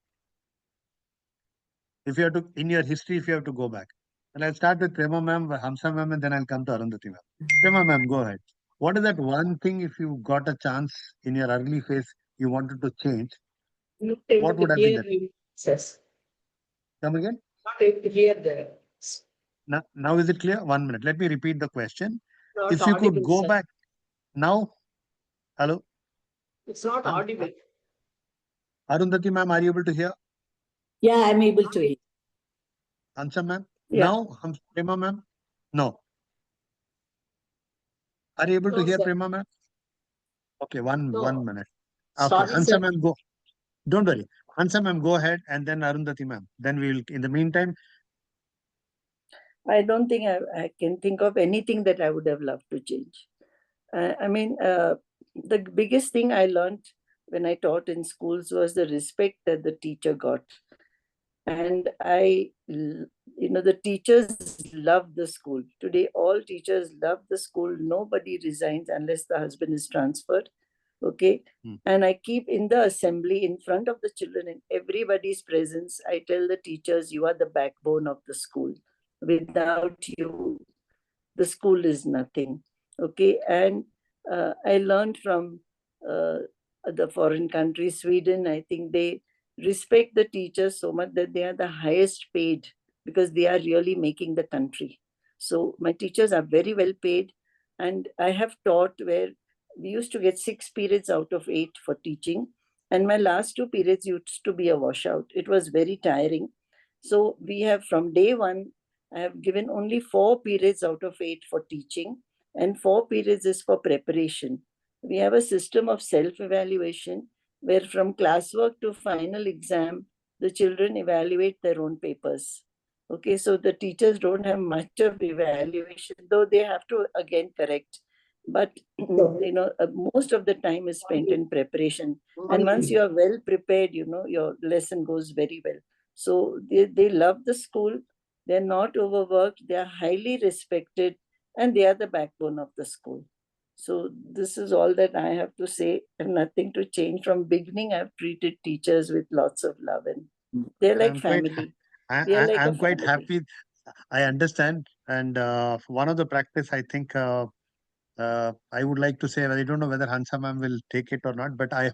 If you have to, in your history, if you have to go back. And I'll start with Prema ma'am, Hamsa ma'am, and then I'll come to Arundathi ma'am. Prema ma'am, go ahead. What is that one thing, if you got a chance in your early phase, you wanted to change? Not What able would to have been hear that? you, sir. Come again? Not able to hear the. Now is it clear? 1 minute. Let me repeat the question. Not If you could audible, go sir. back now, hello, It's not audible. Arundhati ma'am, are you able to hear? Yeah, I'm able to hear. Answer ma'am? Yeah. Now, Prema ma'am? No. Are you able to No, hear sir. Prema ma'am? Okay, one No. minute. Okay, Sorry, Hansa sir. ma'am, go. Don't worry. Hansa ma'am, go ahead, and then Arundhati ma'am. Then we will, in the meantime, I don't think I can think of anything that I would have loved to change. I mean, the biggest thing I learned when I taught in schools was the respect that the teacher got. And the teachers love the school. Today, all teachers love the school. Nobody resigns unless the husband is transferred. Okay. And I keep in the assembly in front of the children in everybody's presence. I tell the teachers, you are the backbone of the school. Without you, the school is nothing. Okay. And I learned from the foreign country, Sweden. I think they respect the teachers so much that they are the highest paid because they are really making the country. So my teachers are very well paid. And I have taught where we used to get 6 periods out of 8 for teaching. And my last 2 periods used to be a washout. It was very tiring. So we have from day one, I have given only 4 periods out of 8 for teaching, and 4 periods is for preparation. We have a system of self-evaluation where from classwork to final exam, the children evaluate their own papers. Okay, so the teachers don't have much of evaluation, though they have to again correct. But most of the time is spent in preparation. And once you are well prepared, your lesson goes very well. So they love the school. They're not overworked. They are highly respected, and they are the backbone of the school. So this is all that I have to say, and nothing to change. From beginning, I've treated teachers with lots of love, and they're like I'm quite, family. We are like a I'm quite family. happy. I understand. And one of the practice, I think, I would like to say, I don't know whether Hansa ma'am will take it or not, but I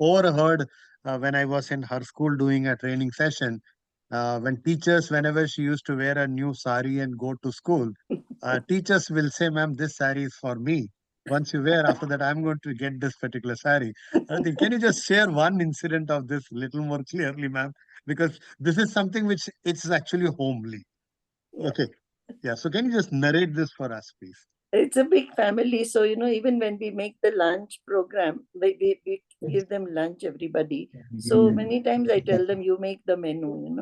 overheard when I was in her school doing a training session, when teachers, whenever she used to wear a new sari and go to school, teachers will say, ma'am, this sari is for me. Once you wear, after that, I'm going to get this particular sari. I think, can you just share one incident of this little more clearly, ma'am? Because this is something which it's actually homely. Okay. Yeah. So can you just narrate this for us, please? It's a big family. So, even when we make the lunch program, we give them lunch, everybody. So many times I tell them, you make the menu.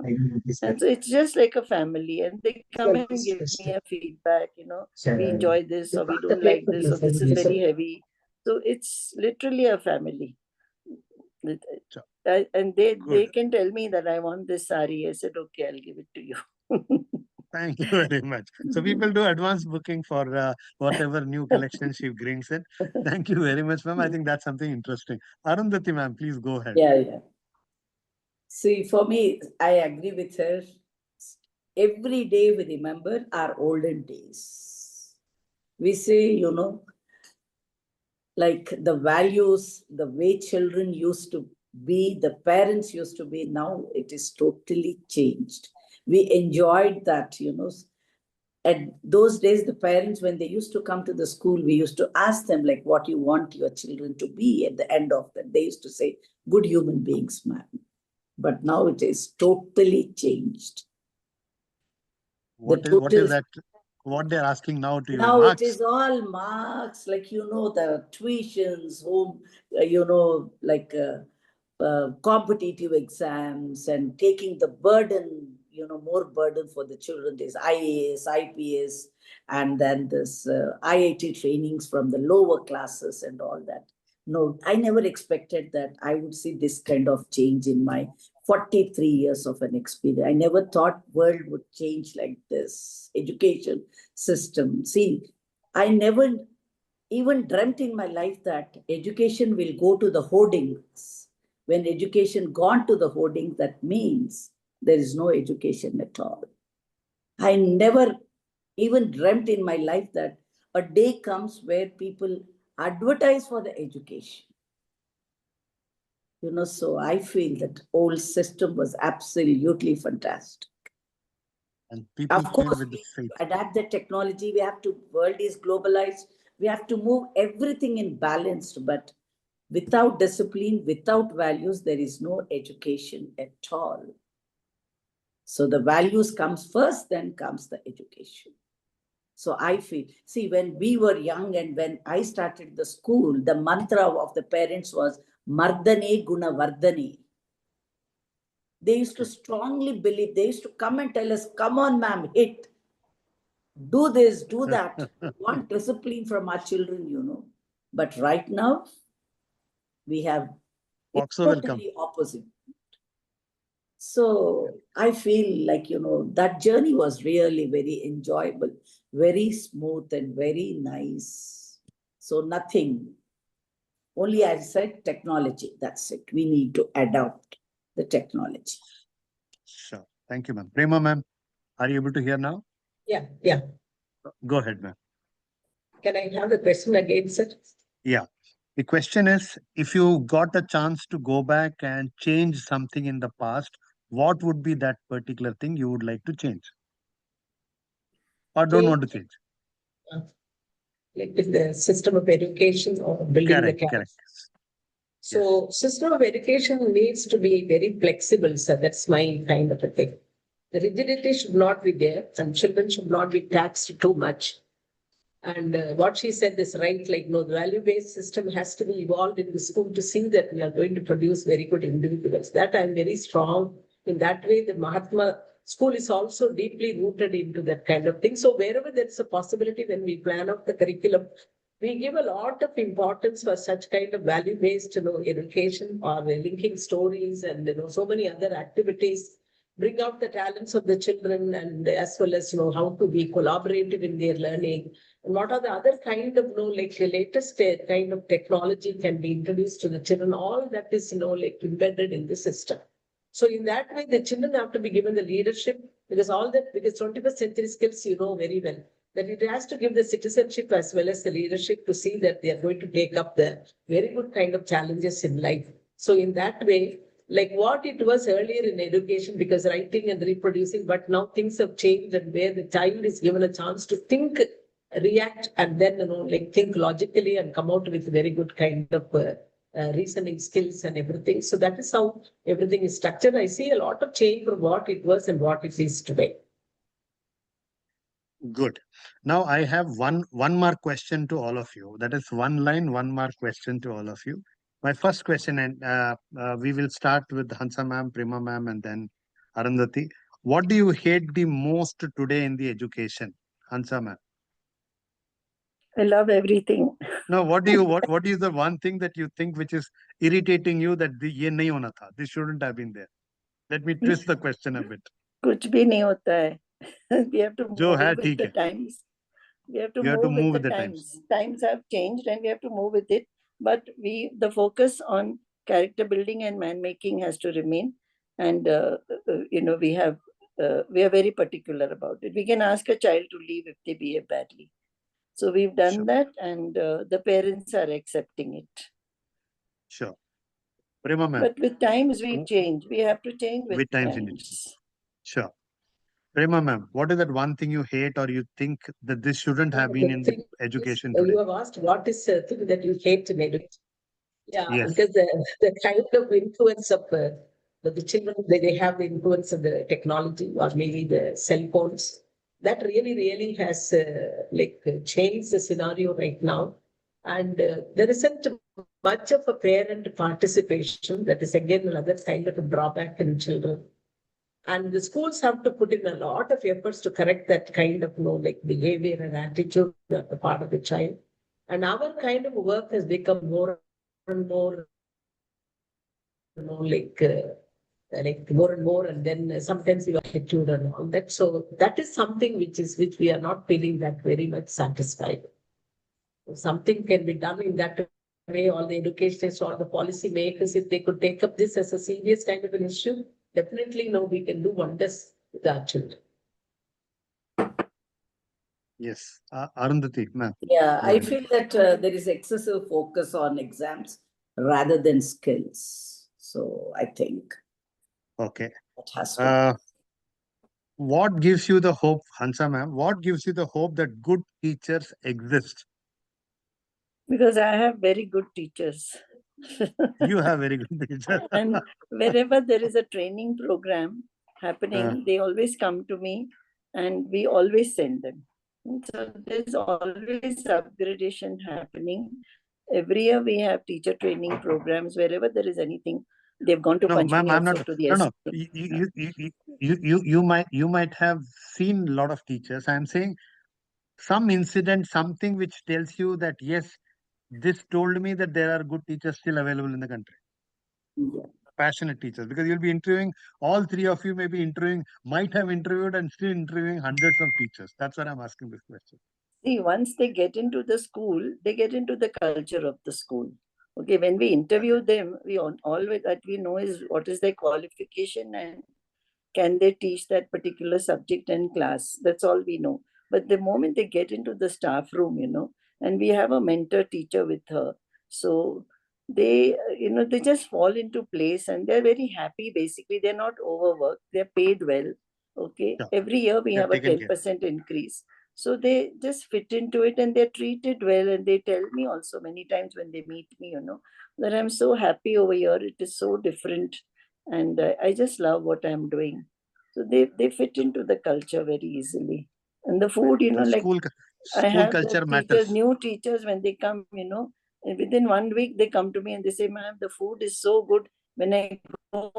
And so it's just like a family. And they come and give me a feedback, we enjoy this or we don't like this or this is very heavy. So it's literally a family. Sure. And they Good. can tell me that I want this sari. I said, okay, I'll give it to you. Thank you very much. So people do advance booking for whatever new collection she brings in. Thank you very much, ma'am. I think that's something interesting. Arundhati, ma'am, please go ahead. Yeah. See, for me, I agree with her. Every day we remember our olden days. We say, like the values, the way children used to be, the parents used to be, now it is totally changed. We enjoyed that, At those days, the parents, when they used to come to the school, we used to ask them, like, what you want your children to be at the end of that. They used to say, good human beings, ma'am. But now it is totally changed. What is that? What they're asking now to you? Now Marks? it is all marks, like, the tuitions, home, competitive exams and taking the burden, more burden for the children. There's IAS, IPS, and then this IIT trainings from the lower classes and all that. No, I never expected that I would see this kind of change in my 43 years of an experience. I never thought world would change like this. Education system. See, I never even dreamt in my life that education will go to the hoardings. When education gone to the hoardings, that means there is no education at all. I never even dreamt in my life that a day comes where people advertise for the education. So I feel that old system was absolutely fantastic. And people Of course, with the we faith. adapt the technology. We have to, world is globalized. We have to move everything in balanced, but without discipline, without values, there is no education at all. So the values comes first, then comes the education. So I feel, see, when we were young and when I started the school, the mantra of the parents was Mardane Guna Vardane. They used to strongly believe, they used to come and tell us, come on, ma'am, hit. Do this, do that. We want discipline from our children. But right now, we have totally opposite. So I feel like, that journey was really very enjoyable, very smooth and very nice. So nothing, only I said technology, that's it. We need to adopt the technology. Sure. Thank you, ma'am. Prema, ma'am, are you able to hear now? Yeah. Go ahead, ma'am. Can I have the question again, sir? Yeah. The question is, if you got a chance to go back and change something in the past, what would be that particular thing you would like to change? Or don't want to change? Like with the system of education or building the Correct. So system of education needs to be very flexible, sir. That's my kind of a thing. The rigidity should not be there, and children should not be taxed too much. And what she said is right, like, the value-based system has to be evolved in the school to see that we are going to produce very good individuals. That I'm very strong in that way. The Mahatma school is also deeply rooted into that kind of thing. So wherever there's a possibility, when we plan out the curriculum, we give a lot of importance for such kind of value-based, education or linking stories and, so many other activities, bring out the talents of the children, and as well as, how to be collaborative in their learning. And what are the other kind of, like the latest kind of technology can be introduced to the children? All that is, like embedded in the system. So in that way, the children have to be given the leadership, because 21st century skills, very well, that it has to give the citizenship as well as the leadership to see that they are going to take up the very good kind of challenges in life. So in that way, like what it was earlier in education, because writing and reproducing, but now things have changed, and where the child is given a chance to think, react, and then, like think logically and come out with very good kind of reasoning skills and everything. So that is how everything is structured. I see a lot of change from what it was and what it is today. Good. Now I have one more question to all of you. That is one line, one more question to all of you. My first question, and we will start with Hansa ma'am, Prema ma'am, and then Arundathi. What do you hate the most today in the education? Hansa ma'am. I love everything. No, what is the one thing that you think which is irritating you, that ye nahi hona tha, this shouldn't have been there? Let me twist the question a bit. कुछ भी नहीं होता है. We have to जो move है with ठीक the है. times. We have to You have to move move with the times. Times have changed and we have to move with it. But the focus on character building and man making has to remain. And we are very particular about it. We can ask a child to leave if they behave badly. So we've done that, and the parents are accepting it. Sure. Prema ma'am. But with times we change. We have to change with times. Indeed. Sure. Prema ma'am, what is that one thing you hate or you think that this shouldn't have been in the education today? You have asked what is the thing that you hate in education? Yeah, Yes. because the kind of influence of the children, they have the influence of the technology or maybe the cell phones. That really has changed the scenario right now. And there isn't much of a parent participation. That is again another kind of a drawback in children. And the schools have to put in a lot of efforts to correct that kind of behavior and attitude on the part of the child. And our kind of work has become more and more like more and more, and then sometimes you attitude and all that. So that is something which we are not feeling that very much satisfied. Something can be done in that way. All the educationists or the policy makers, if they could take up this as a serious kind of an issue, definitely we can do wonders with our children. Yes, Arundathi, ma'am. Yeah, Go I ahead. feel that there is excessive focus on exams rather than skills. So I think Okay. it has to. What gives you the hope, Hansa ma'am? What gives you the hope that good teachers exist? Because I have very good teachers. You have very good teachers. And wherever there is a training program happening, they always come to me and we always send them. And so there's always upgradation happening. Every year we have teacher training programs. Wherever there is anything, they've gone to No, ma'am, Panchami I'm not. also to the No, no. SP. You might have seen a lot of teachers. I'm saying some incident, something which tells you that yes, this told me that there are good teachers still available in the country. Yeah. Passionate teachers, because you'll be interviewing, all three of you may be interviewing, might have interviewed and still interviewing hundreds of teachers. That's why I'm asking this question. See, once they get into the school, they get into the culture of the school. Okay, when we interview them, we always that we know is what is their qualification and can they teach that particular subject in class. That's all we know. But the moment they get into the staff room, and we have a mentor teacher with her, so they, they just fall into place and they're very happy. Basically, they're not overworked. They're paid well. Okay, Yeah, every year we they're have a taken care. 10% increase. So they just fit into it and they're treated well. And they tell me also many times when they meet me, that I'm so happy over here. It is so different. And I just love what I'm doing. So they fit into the culture very easily. And the food, So like I school have the culture teachers, matters. new teachers, when they come, and within 1 week they come to me and they say, ma'am, the food is so good. When I go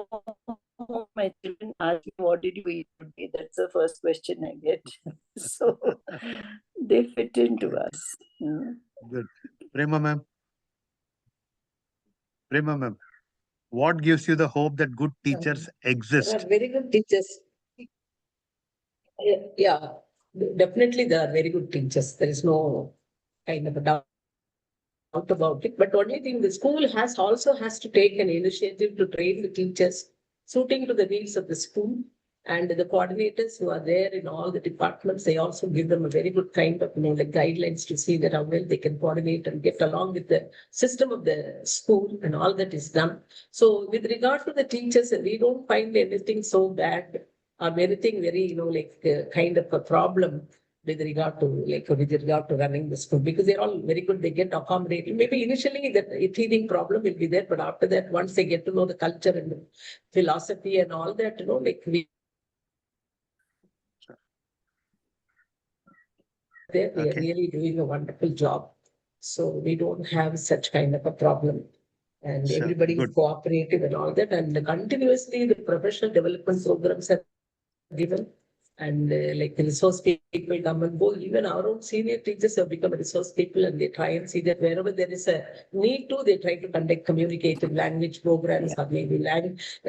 home, my children ask me, what did you eat today? That's the first question I get. So they fit into us. Good. Prema ma'am. Prema ma'am. What gives you the hope that good teachers There exist? are very good teachers. Yeah, definitely there are very good teachers. There is no kind of a doubt about it. But only thing, the school also has to take an initiative to train the teachers suiting to the needs of the school. And the coordinators who are there in all the departments, they also give them a very good kind of like guidelines to see that how well they can coordinate and get along with the system of the school, and all that is done. So with regard to the teachers, we don't find anything so bad or anything very kind of a problem with regard to running the school, because they're all very good. They get accommodated. Maybe initially the teething problem will be there, but after that, once they get to know the culture and the philosophy and all that, we are really doing a wonderful job. So we don't have such kind of a problem. And Sure. everybody is Good. cooperative and all that. And continuously the professional development programs are given. And like the resource people come and go. Even our own senior teachers have become resource people, and they try and see that wherever there is a need to, they try to conduct communicative language programs, or maybe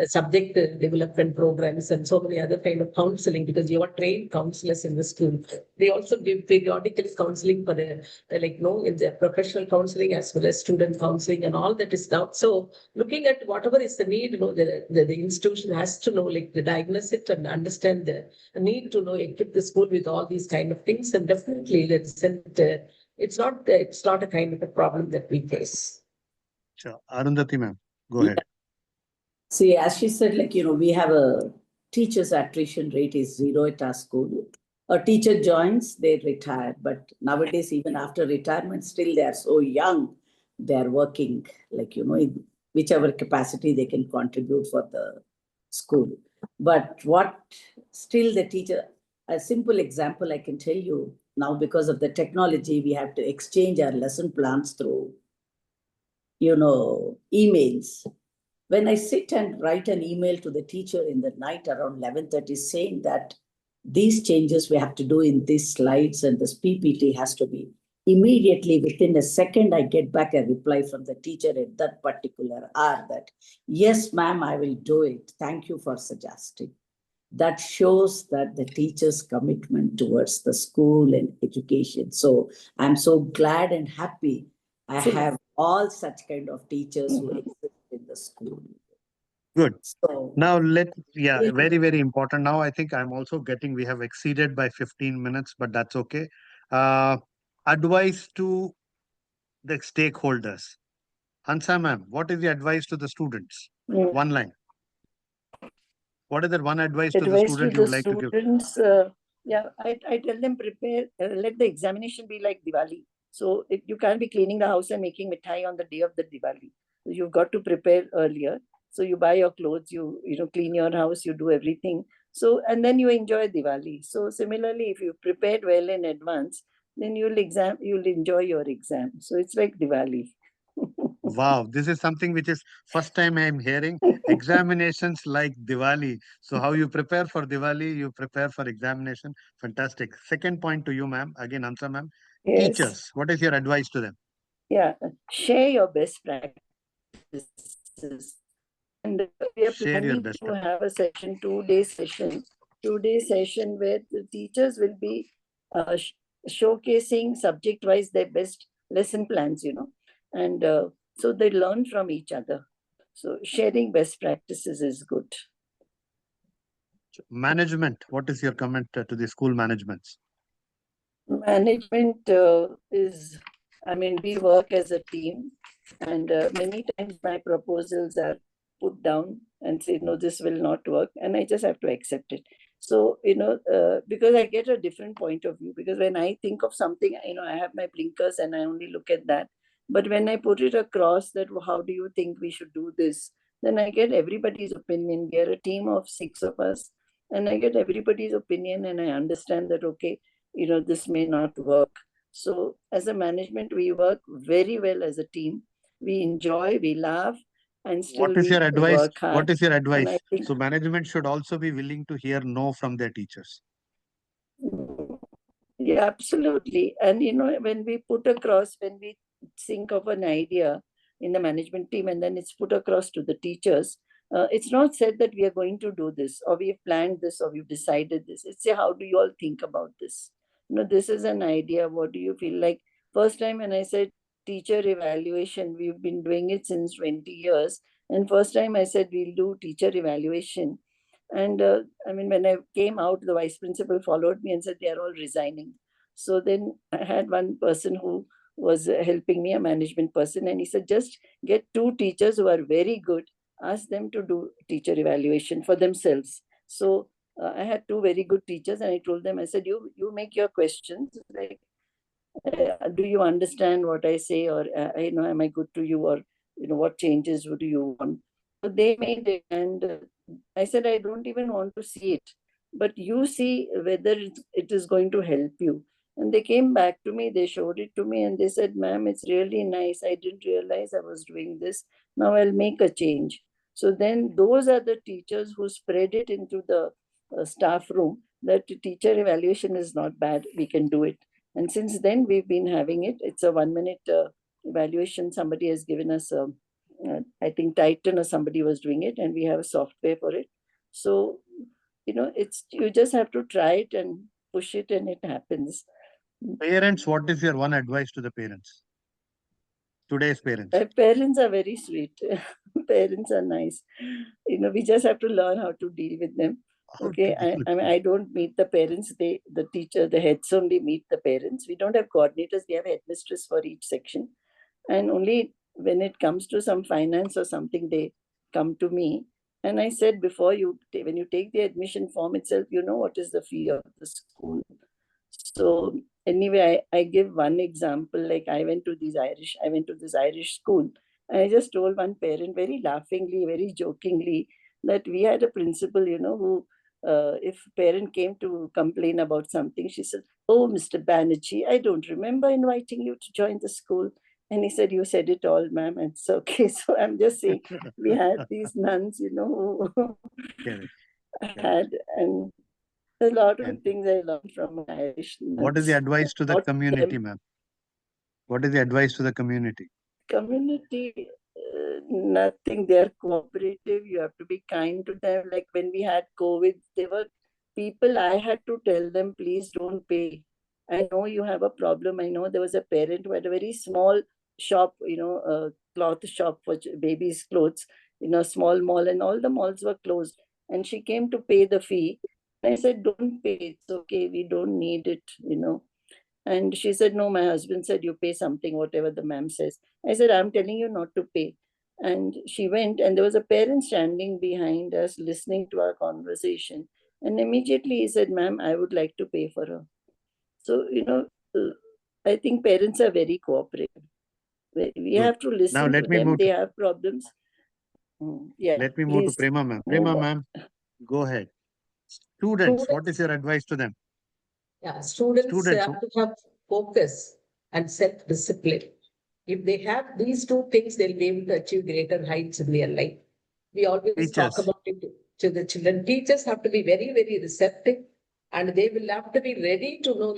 subject development programs, and so many other kind of counseling, because you are trained counselors in the school. They also give periodical counseling for the in the professional counseling as well as student counseling, and all that is done. So looking at whatever is the need, the institution has to diagnose it and understand the need to equip the school with all these kind of things. And definitely it's not a kind of a problem that we face. Sure. Arundathi ma'am, go Yeah. ahead. See, as she said, we have a teacher's attrition rate is 0 at our school. A teacher joins, they retire. But nowadays, even after retirement, still they are so young. They are working, in whichever capacity they can contribute for the school. But what still the teacher, a simple example I can tell you now, because of the technology, we have to exchange our lesson plans through, emails. When I sit and write an email to the teacher in the night around 11:30 saying that these changes we have to do in these slides and this PPT has to be immediately within a second, I get back a reply from the teacher at that particular hour that, yes, ma'am, I will do it. Thank you for suggesting. That shows that the teacher's commitment towards the school and education. So I'm so glad and happy I have all such kind of teachers who exist in the school. Good. So Now very, very important. Now I think I'm also getting, we have exceeded by 15 minutes, but that's okay. Advice to the stakeholders. Hansa ma'am, what is the advice to the students? One line. What is that one advice to the Advice to student you the would like to give? students, I tell them prepare, let the examination be like Diwali. So you can't be cleaning the house and making mithai on the day of the Diwali. You've got to prepare earlier. So you buy your clothes, you clean your house, you do everything. So, and then you enjoy Diwali. So similarly, if you prepared well in advance, then you'll enjoy your exam. So it's like Diwali. Wow, this is something which is first time I am hearing. Examinations like Diwali. So how you prepare for Diwali, you prepare for examination. Fantastic. Second point to you, ma'am. Again, Hansa ma'am. Yes. Teachers, what is your advice to them? Yeah, share your best practices. And we are Share your planning best to practice. have a session, 2-day session where the teachers will be showcasing subject-wise their best lesson plans, and so they learn from each other. So sharing best practices is good. Management, what is your comment to the school managements? Management we work as a team, and many times my proposals are put down and say, no, this will not work, and I just have to accept it. So, because I get a different point of view, because when I think of something, I have my blinkers and I only look at that. But when I put it across that, how do you think we should do this? Then I get everybody's opinion. We are a team of 6 of us, and I get everybody's opinion, and I understand that, okay, this may not work. So as a management, we work very well as a team. We enjoy, we laugh, and still What is your we advice? work hard. What is your And advice? I think, So management should also be willing to hear no from their teachers. yeah, absolutely. And when we think of an idea in the management team and then it's put across to the teachers, it's not said that we are going to do this or we've planned this or we've decided this. It's say, how do you all think about this? This is an idea. What do you feel like? First time when I said teacher evaluation, we've been doing it since 20 years. And first time I said we'll do teacher evaluation. And when I came out, the vice principal followed me and said they are all resigning. So then I had one person who was helping me, a management person, and he said, just get 2 teachers who are very good, ask them to do teacher evaluation for themselves. So I had 2 very good teachers, and I told them, I said, you make your questions, like, do you understand what I say, or am I good to you, or what changes do you want? So they made it, and I said, I don't even want to see it, but you see whether it is going to help you. And they came back to me, they showed it to me, and they said, ma'am, it's really nice. I didn't realize I was doing this. Now I'll make a change. So then those are the teachers who spread it into the staff room that teacher evaluation is not bad, we can do it. And since then, we've been having it. It's a 1-minute evaluation. Somebody has given us, I think Titan or somebody was doing it, and we have a software for it. So, you just have to try it and push it, and it happens. Parents, what is your one advice to the parents? Today's parents. Parents are very sweet. Parents are nice. We just have to learn how to deal with them. Okay, I don't meet the parents. The teacher, the heads only meet the parents. We don't have coordinators. We have headmistress for each section, and only when it comes to some finance or something, they come to me. And I said before, when you take the admission form itself, you know what is the fee of the school. So anyway, I give one example. Like I went to this Irish school. And I just told one parent very laughingly, very jokingly, that we had a principal, who if parent came to complain about something, she said, oh, Mr. Banerjee, I don't remember inviting you to join the school. And he said, you said it all, ma'am. And it's okay. So I'm just saying, we had these nuns, who had, and a lot of things I learned from Irish nuns. What is the advice to the community, ma'am? What is the advice to the community? Community, nothing. They are cooperative. You have to be kind to them. Like when we had COVID, there were people I had to tell them, please don't pay. I know you have a problem. I know there was a parent who had a very small shop, a cloth shop for babies' clothes in a small mall, and all the malls were closed. And she came to pay the fee. I said, don't pay. It's okay. We don't need it. And she said, no, my husband said you pay something, whatever the ma'am says. I said, I'm telling you not to pay. And she went, and there was a parent standing behind us listening to our conversation. And immediately he said, ma'am, I would like to pay for her. So, I think parents are very cooperative. We Good. have to Now listen let to me them. move They to have problems. Yeah, let me move to please Prema ma'am. move Prema on. ma'am, go ahead. Students, what is Students, your advice to them? yeah, students Students, have to have focus and self-discipline. If they have these two things, they'll be able to achieve greater heights in their life. We always talk teachers, about it to the children. Teachers have to be very, very receptive, and they will have to be ready to know,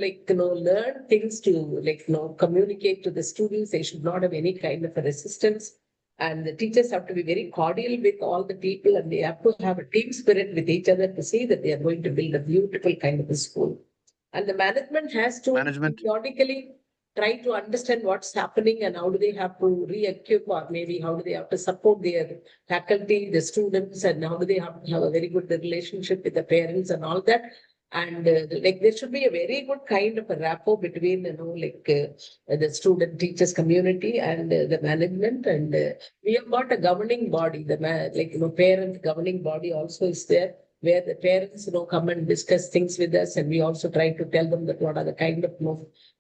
learn things to, communicate to the students. They should not have any kind of a resistance. And the teachers have to be very cordial with all the people, and they have to have a team spirit with each other to see that they are going to build a beautiful kind of a school. And the management has to management, periodically try to understand what's happening and how do they have to re-equip, or maybe how do they have to support their faculty, the students, and how do they have to have a very good relationship with the parents and all that. And there should be a very good kind of a rapport between, the student teachers community and the management. And we have got a governing body, parent governing body also is there, where the parents, come and discuss things with us, and we also try to tell them that what are the kind of,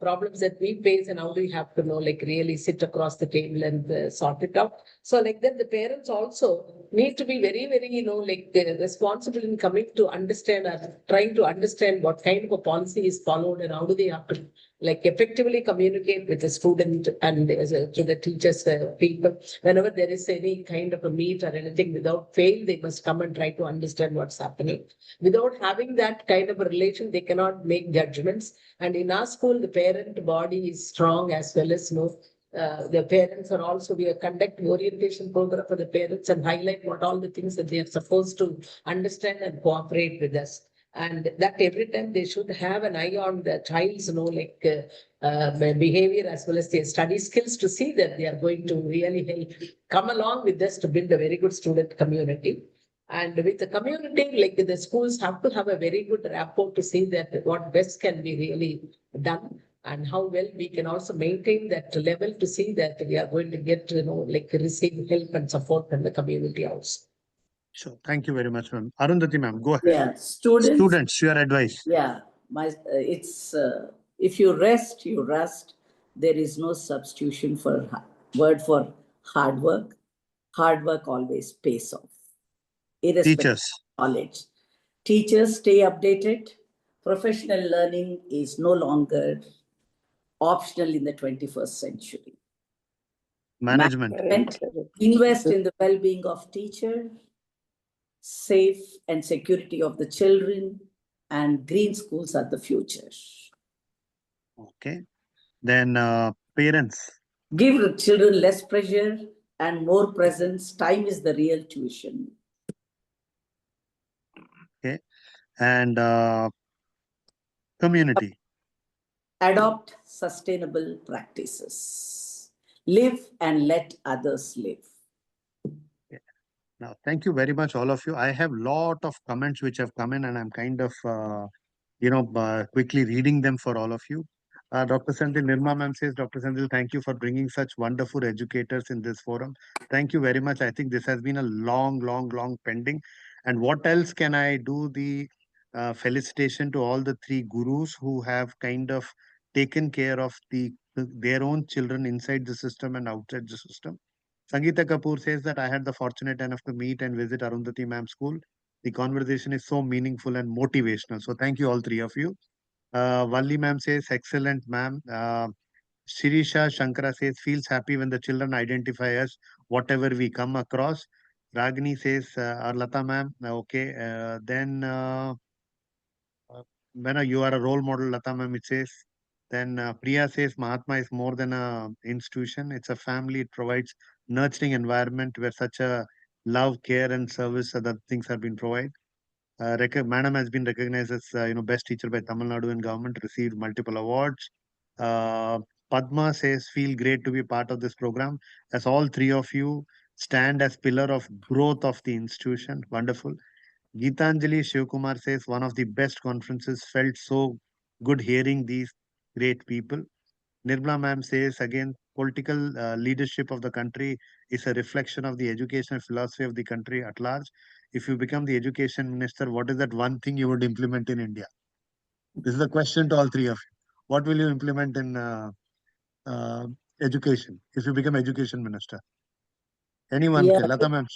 problems that we face, and how do we have to really sit across the table and sort it out. So like that, the parents also need to be very, very, responsible in coming to understand, or trying to understand what kind of a policy is followed, and how do they have to effectively communicate with the student and to the teachers, people. Whenever there is any kind of a meet or anything, without fail, they must come and try to understand what's happening. Without having that kind of a relation, they cannot make judgments. And in our school, the parent body is strong, as well as the parents are also, we conduct orientation program for the parents and highlight what all the things that they are supposed to understand and cooperate with us. And that every time they should have an eye on the child's, behavior as well as their study skills, to see that they are going to really help come along with us to build a very good student community. And with the community, the schools have to have a very good rapport to see that what best can be really done, and how well we can also maintain that level to see that we are going to get, receive help and support from the community also. sure. Thank you very much, ma'am. Arundhati ma'am, go ahead. Yeah, students. Students, your advice. Yeah, it's if you rest, you rust. There is no substitution for word for hard work. Hard work always pays off, irrespective Teachers, of knowledge. Teachers, stay updated. Professional learning is no longer optional in the 21st century. management, Management, invest in the well-being of teacher, safe and security of the children, and green schools are the future. okay. Then parents, Give the children less pressure and more presence. Time is the real tuition. okay. And community, Adopt sustainable practices. Live and let others live. now, thank you very much, all of you. I have lot of comments which have come in, and I'm kind of, quickly reading them for all of you. Dr. Sandil Nirma ma'am says, Dr. Sandil, thank you for bringing such wonderful educators in this forum. Thank you very much. I think this has been a long, long, long pending. And what else can I do? The felicitation to all the three gurus who have kind of taken care of their own children inside the system and outside the system. Sangeeta Kapoor says that I had the fortunate enough to meet and visit Arundhati ma'am school. The conversation is so meaningful and motivational. So thank you all three of you. Valli ma'am says, excellent ma'am. Shirisha Shankara says, feels happy when the children identify us, whatever we come across. Ragini says, Lata ma'am, okay. Then, when you are a role model, Lata ma'am, it says, Then Priya says Mahatma is more than a institution. It's a family. It provides nurturing environment where such a love, care, and service other things have been provided. Madam has been recognized as best teacher by Tamil Nadu and government, received multiple awards. Uh, Padma says feel great to be part of this program, as all three of you stand as pillar of growth of the institution. Wonderful. Geetanjali Shivkumar says one of the best conferences, felt so good hearing these great people. Nirmala ma'am says again, political leadership of the country is a reflection of the educational philosophy of the country at large. If you become the education minister, what is that one thing you would implement in India? This is a question to all three of you. What will you implement in uh, education if you become education minister? Anyone? Yeah, Lata ma'am.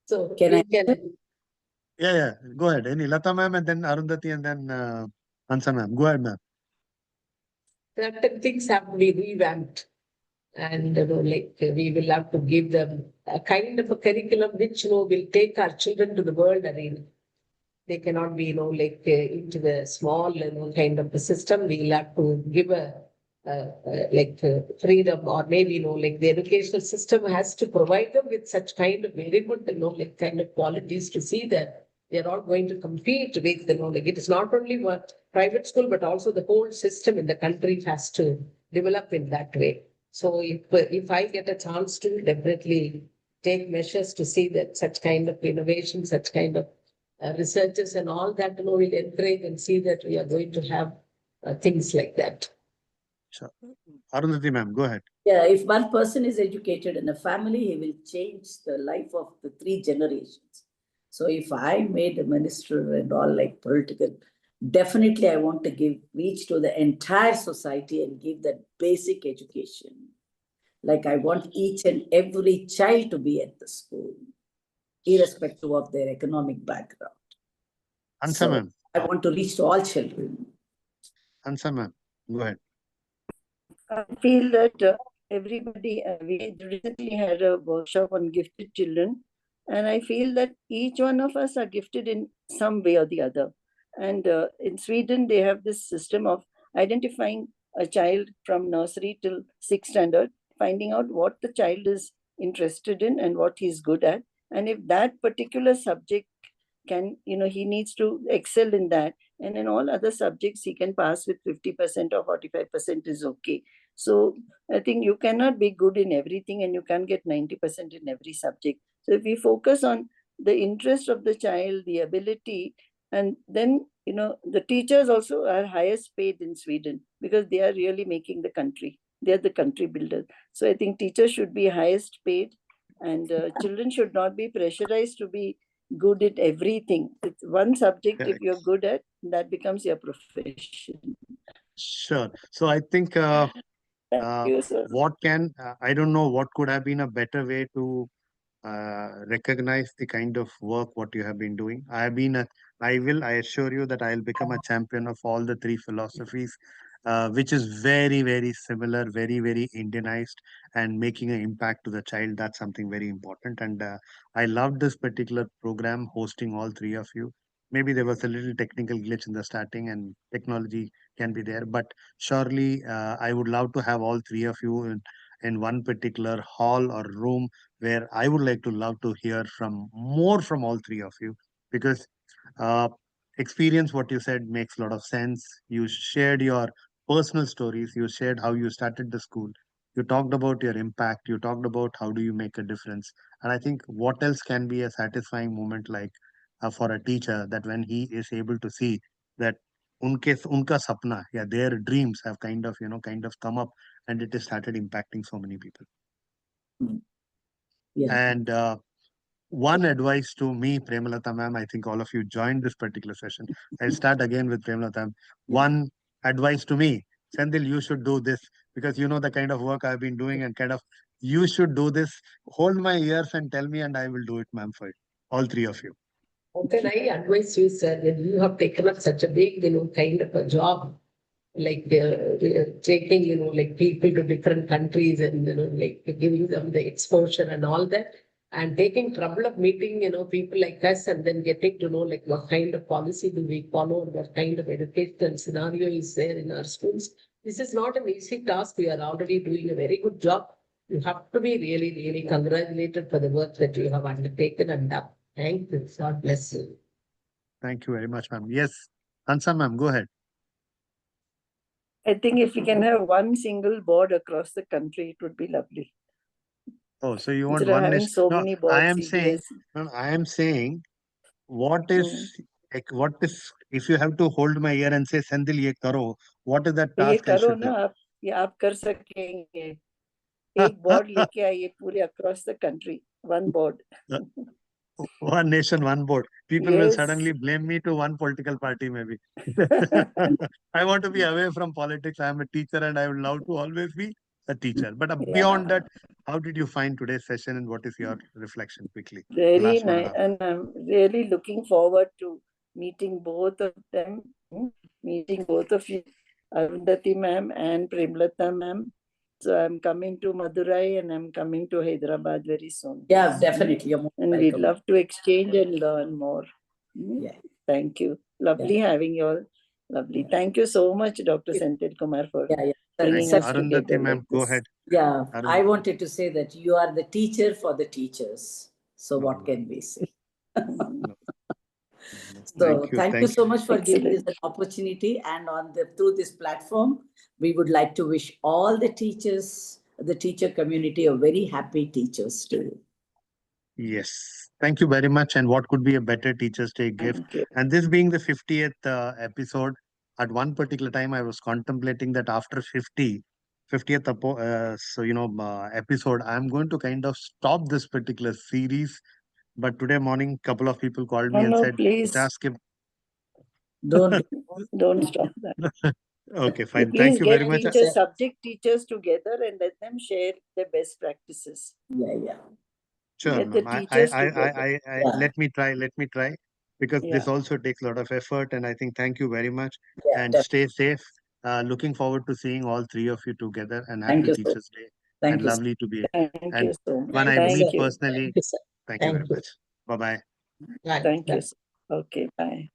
So can we I? can. Yeah. Go ahead. Any Lata ma'am and then Arundathi and then Hansa ma'am. Go ahead, ma'am. Certain things have to be revamped, and we will have to give them a kind of a curriculum which will take our children to the world arena. They cannot be into the small kind of a system. We'll have to give a freedom, or maybe the educational system has to provide them with such kind of very good kind of qualities to see that they're not going to compete with it is not only one private school but also the whole system in the country has to develop in that way. So if I get a chance to definitely take measures to see that such kind of innovation, such kind of researchers and all that will encourage and see that we are going to have things like that. Sure. Arundhati ma'am, go ahead. Yeah, if one person is educated in a family, he will change the life of the 3 generations. So if I made a minister and all like political, definitely I want to give reach to the entire society and give that basic education. Like I want each and every child to be at the school, irrespective of their economic background. Hansa So ma'am. I want to reach to all children. Hansa ma'am, go ahead. I feel that everybody, we recently had a workshop on gifted children, and I feel that each one of us are gifted in some way or the other. And in Sweden, they have this system of identifying a child from nursery till 6th standard, finding out what the child is interested in and what he's good at. And if that particular subject can, he needs to excel in that. And in all other subjects, he can pass with 50% or 45% is okay. So I think you cannot be good in everything and you can't get 90% in every subject. So if we focus on the interest of the child, the ability, and then, the teachers also are highest paid in Sweden because they are really making the country. They are the country builders. So I think teachers should be highest paid, and children should not be pressurized to be good at everything. It's one subject, if Correct. you're good at, that becomes your profession. Sure. So I think Thank you, sir. I don't know what could have been a better way to recognize the kind of work what you have been doing. I assure you that I'll become a champion of all the three philosophies, which is very, very similar, very, very Indianized and making an impact to the child. That's something very important. And I loved this particular program hosting all three of you. Maybe there was a little technical glitch in the starting and technology can be there, but surely I would love to have all three of you in one particular hall or room where I would like to love to hear from more from all three of you because uh, experience what you said makes a lot of sense. You shared your personal stories. You shared how you started the school. You talked about your impact. You talked about how do you make a difference. And I think what else can be a satisfying moment like for a teacher that when he is able to see that unka sapna, yeah, their dreams have kind of come up and it has started impacting so many people. Yeah. And one advice to me, Premalatha ma'am, I think all of you joined this particular session. I'll start again with Premalatha ma'am. One advice to me, Sendil, you should do this because you know the kind of work I've been doing and kind of you should do this. Hold my ears and tell me, and I will do it, ma'am, for you. All three of you. How can I advise you, sir, when you have taken up such a big, kind of a job, like taking, people to different countries and, giving them the exposure and all that. and taking trouble of meeting, people like us and then getting to know like what kind of policy do we follow and what kind of educational scenario is there in our schools. This is not an easy task. We are already doing a very good job. You have to be really, really congratulated for the work that you have undertaken and done. Thank you. God bless you. Thank you very much, ma'am. Yes, Hansa ma'am, go ahead. I think if we can have one single board across the country, it would be lovely. Oh, so you want Instead of one having nation? so No, many I boards, am saying, CBS. no, I am saying, what is, like, what is, if you have to hold my ear and say, Sendil ye karo, what is that तो ये task I करो should ना do? आप, ये आप कर सकेंगे. एक board लेके आइए पूरे across the country, one board. One nation, one vote. People will Yes. suddenly blame me to one political party, maybe. I want to be away from politics. I am a teacher and I would love to always be a teacher. But beyond that, how did you find today's session and what is your reflection quickly? Very Last 1.5 nice. And I'm really looking forward to meeting both of them, meeting both of you, Arundathi ma'am and Premalatha ma'am. So I'm coming to Madurai and I'm coming to Hyderabad very soon. Yeah, definitely. You're most And we'd welcome. love to exchange and learn more. Yeah. Thank you. Lovely having you all. Lovely. Thank you so much, Dr. Senthil Kumar, for Yeah, yeah. bringing Thank you. us Arundathi together ma'am, like go this. ahead. Yeah, Arun. I wanted to say that you are the teacher for the teachers. So what can we say? So thank you so much for giving us an opportunity. And through this platform, we would like to wish all the teachers, the teacher community, a very happy Teachers' Day. Yes. Thank you very much. And what could be a better Teachers' Day gift? And this being the 50th episode, at one particular time, I was contemplating that after 50th episode, I'm going to kind of stop this particular series. But today morning, couple of people called me and said, please. Don't stop that. Okay, fine. Please Thank you very much. Get subject teachers together and let them share their best practices. Yeah. Sure, Get the ma'am. teachers Let me try, because this also takes a lot of effort. And I think thank you very much. Yeah, and stay safe. Looking forward to seeing all three of you together. And Thank happy you, Teachers' Day. Thank And you, lovely to be. Thank And you so much. when I Thank meet you. personally, Thank you, sir. thank you very Thank you. much. Bye-bye. Bye. Thank Bye. you. Okay, bye.